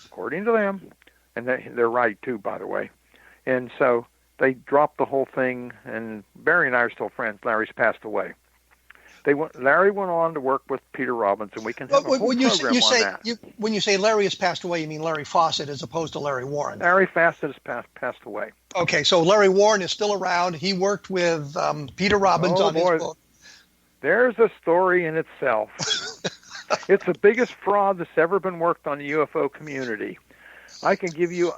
Speaker 5: according to them. And they're right, too, by the way. And so they dropped the whole thing, and Barry and I are still friends. Larry's passed away. Larry went on to work with Peter Robinson. We can have a whole program on that.
Speaker 4: When you say Larry has passed away, you mean Larry Fawcett as opposed to Larry Warren?
Speaker 5: Larry Fawcett has passed away.
Speaker 4: Okay, so Larry Warren is still around. He worked with Peter Robinson on his book.
Speaker 5: There's a story in itself. It's the biggest fraud that's ever been worked on the UFO community. I can give you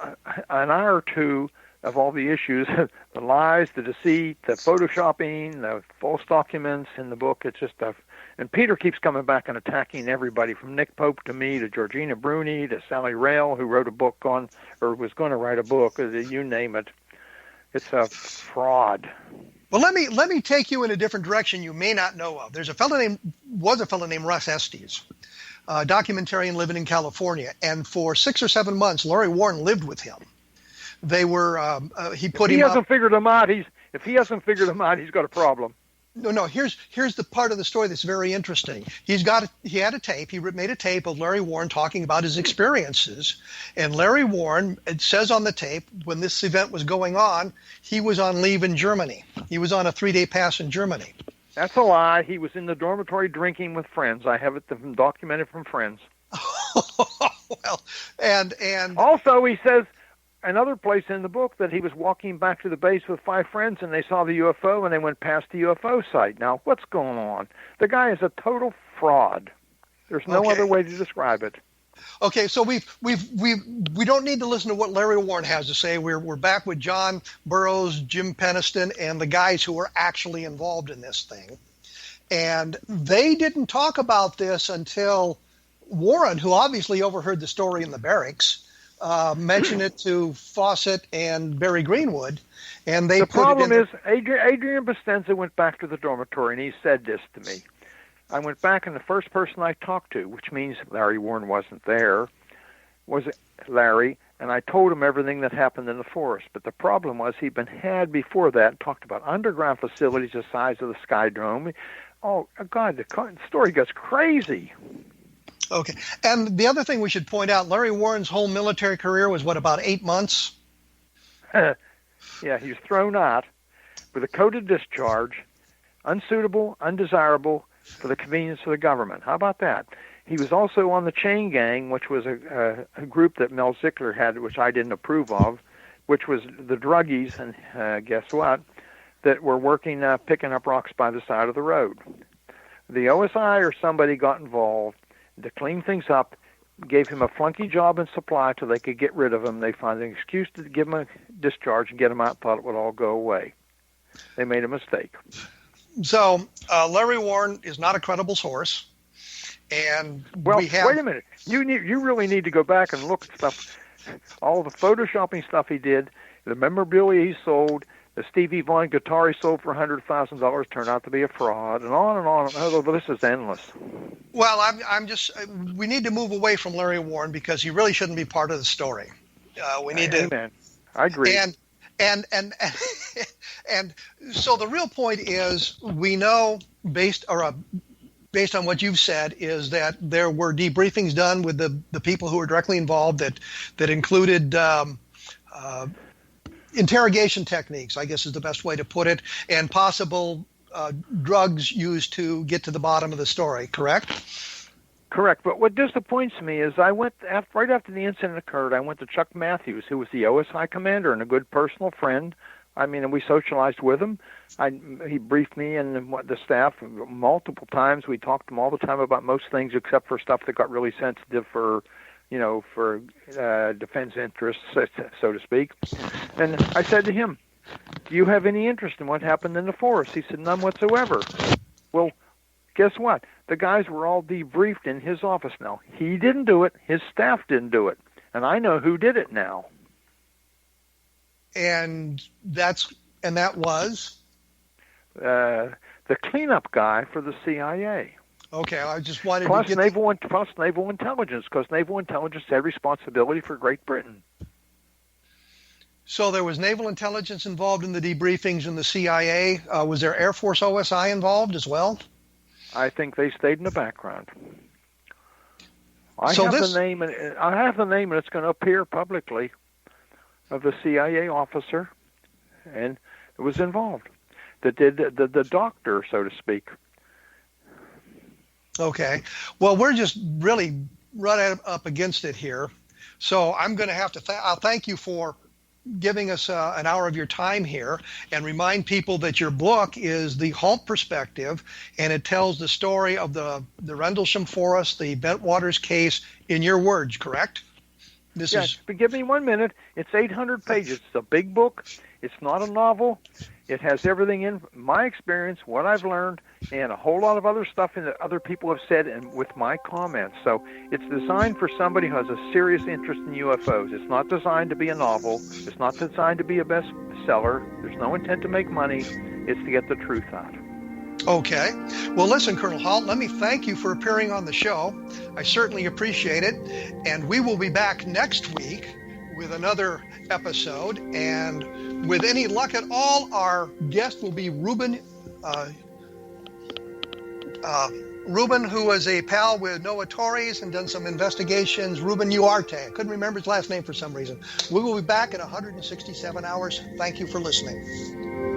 Speaker 5: an hour or two of all the issues, the lies, the deceit, the photoshopping, the false documents in the book. It's just stuff. And Peter keeps coming back and attacking everybody, from Nick Pope to me to Georgina Bruni to Sally Rail, who wrote a book on, or was going to write a book, you name it. It's a fraud.
Speaker 4: Well, let me take you in a different direction you may not know of. Was a fellow named Russ Estes, a documentarian living in California, and for 6 or 7 months, Larry Warren lived with him. They were he put him.
Speaker 5: If he hasn't figured him out, he's got a problem.
Speaker 4: No. Here's the part of the story that's very interesting. He had a tape. He made a tape of Larry Warren talking about his experiences, and Larry Warren, it says on the tape, when this event was going on, he was on leave in Germany. He was on a 3-day pass in Germany.
Speaker 5: That's a lie. He was in the dormitory drinking with friends. I have it documented from friends.
Speaker 4: Well, and
Speaker 5: also he says. Another place in the book that he was walking back to the base with 5 friends and they saw the UFO and they went past the UFO site. Now, what's going on? The guy is a total fraud. There's no other way to describe it.
Speaker 4: Okay, so we don't need to listen to what Larry Warren has to say. We're back with John Burroughs, Jim Peniston, and the guys who were actually involved in this thing. And they didn't talk about this until Warren, who obviously overheard the story in the barracks, mentioned it to Fawcett and Barry Greenwood, and they put it in. The problem is
Speaker 5: Adrian Bastenza went back to the dormitory, and he said this to me. I went back, and the first person I talked to, which means Larry Warren wasn't there, was Larry, and I told him everything that happened in the forest. But the problem was he'd been had before that, talked about underground facilities the size of the Skydrome. Oh, God, the story gets crazy.
Speaker 4: Okay. And the other thing we should point out, Larry Warren's whole military career was, about 8 months?
Speaker 5: Yeah, he was thrown out with a coded discharge, unsuitable, undesirable for the convenience of the government. How about that? He was also on the Chain Gang, which was a group that Mel Zickler had, which I didn't approve of, which was the druggies, and guess what, that were working, picking up rocks by the side of the road. The OSI or somebody got involved to clean things up, gave him a flunky job in supply till they could get rid of him. They found an excuse to give him a discharge and get him out, thought it would all go away. They made a mistake.
Speaker 4: So Larry Warren is not a credible source. And
Speaker 5: wait a minute. You really need to go back and look at stuff, all the photoshopping stuff he did, the memorabilia he sold, the Stevie Vaughan guitar he sold for $100,000 turned out to be a fraud, and on and on. Oh, this is endless.
Speaker 4: Well, we need to move away from Larry Warren because he really shouldn't be part of the story. We need to.
Speaker 5: Amen. I agree.
Speaker 4: And so the real point is, we know based on what you've said, is that there were debriefings done with the people who were directly involved that included interrogation techniques, I guess is the best way to put it, and possible drugs used to get to the bottom of the story, correct?
Speaker 5: Correct. But what disappoints me is I went, right after the incident occurred, I went to Chuck Matthews, who was the OSI commander and a good personal friend. I mean, and we socialized with him. He briefed me and the staff multiple times. We talked to him all the time about most things except for stuff that got really sensitive for defense interests, so to speak. And I said to him, do you have any interest in what happened in the forest? He said, none whatsoever. Well, guess what? The guys were all debriefed in his office now. He didn't do it. His staff didn't do it. And I know who did it now.
Speaker 4: And that was?
Speaker 5: The cleanup guy for the CIA.
Speaker 4: Okay, I just wanted
Speaker 5: plus
Speaker 4: to
Speaker 5: get plus naval intelligence, because naval intelligence had responsibility for Great Britain.
Speaker 4: So there was naval intelligence involved in the debriefings in the CIA. Was there Air Force OSI involved as well?
Speaker 5: I think they stayed in the background. I have the name, and it's going to appear publicly, of the CIA officer, and it was involved. The doctor, so to speak.
Speaker 4: Okay. Well, we're just really right up against it here. So I'm going to have to I'll thank you for giving us an hour of your time here, and remind people that your book is The Halt Perspective, and it tells the story of the Rendlesham Forest, the Bentwaters case, in your words, correct?
Speaker 5: But give me 1 minute. It's 800 pages. It's a big book. It's not a novel. It has everything in my experience, what I've learned, and a whole lot of other stuff that other people have said, and with my comments. So it's designed for somebody who has a serious interest in UFOs. It's not designed to be a novel. It's not designed to be a bestseller. There's no intent to make money. It's to get the truth out.
Speaker 4: Okay. Well, listen, Colonel Halt, let me thank you for appearing on the show. I certainly appreciate it. And we will be back next week with another episode. And with any luck at all, our guest will be Ruben, who is a pal with Noah Torres and done some investigations. Ruben Uarte. I couldn't remember his last name for some reason. We will be back in 167 hours. Thank you for listening.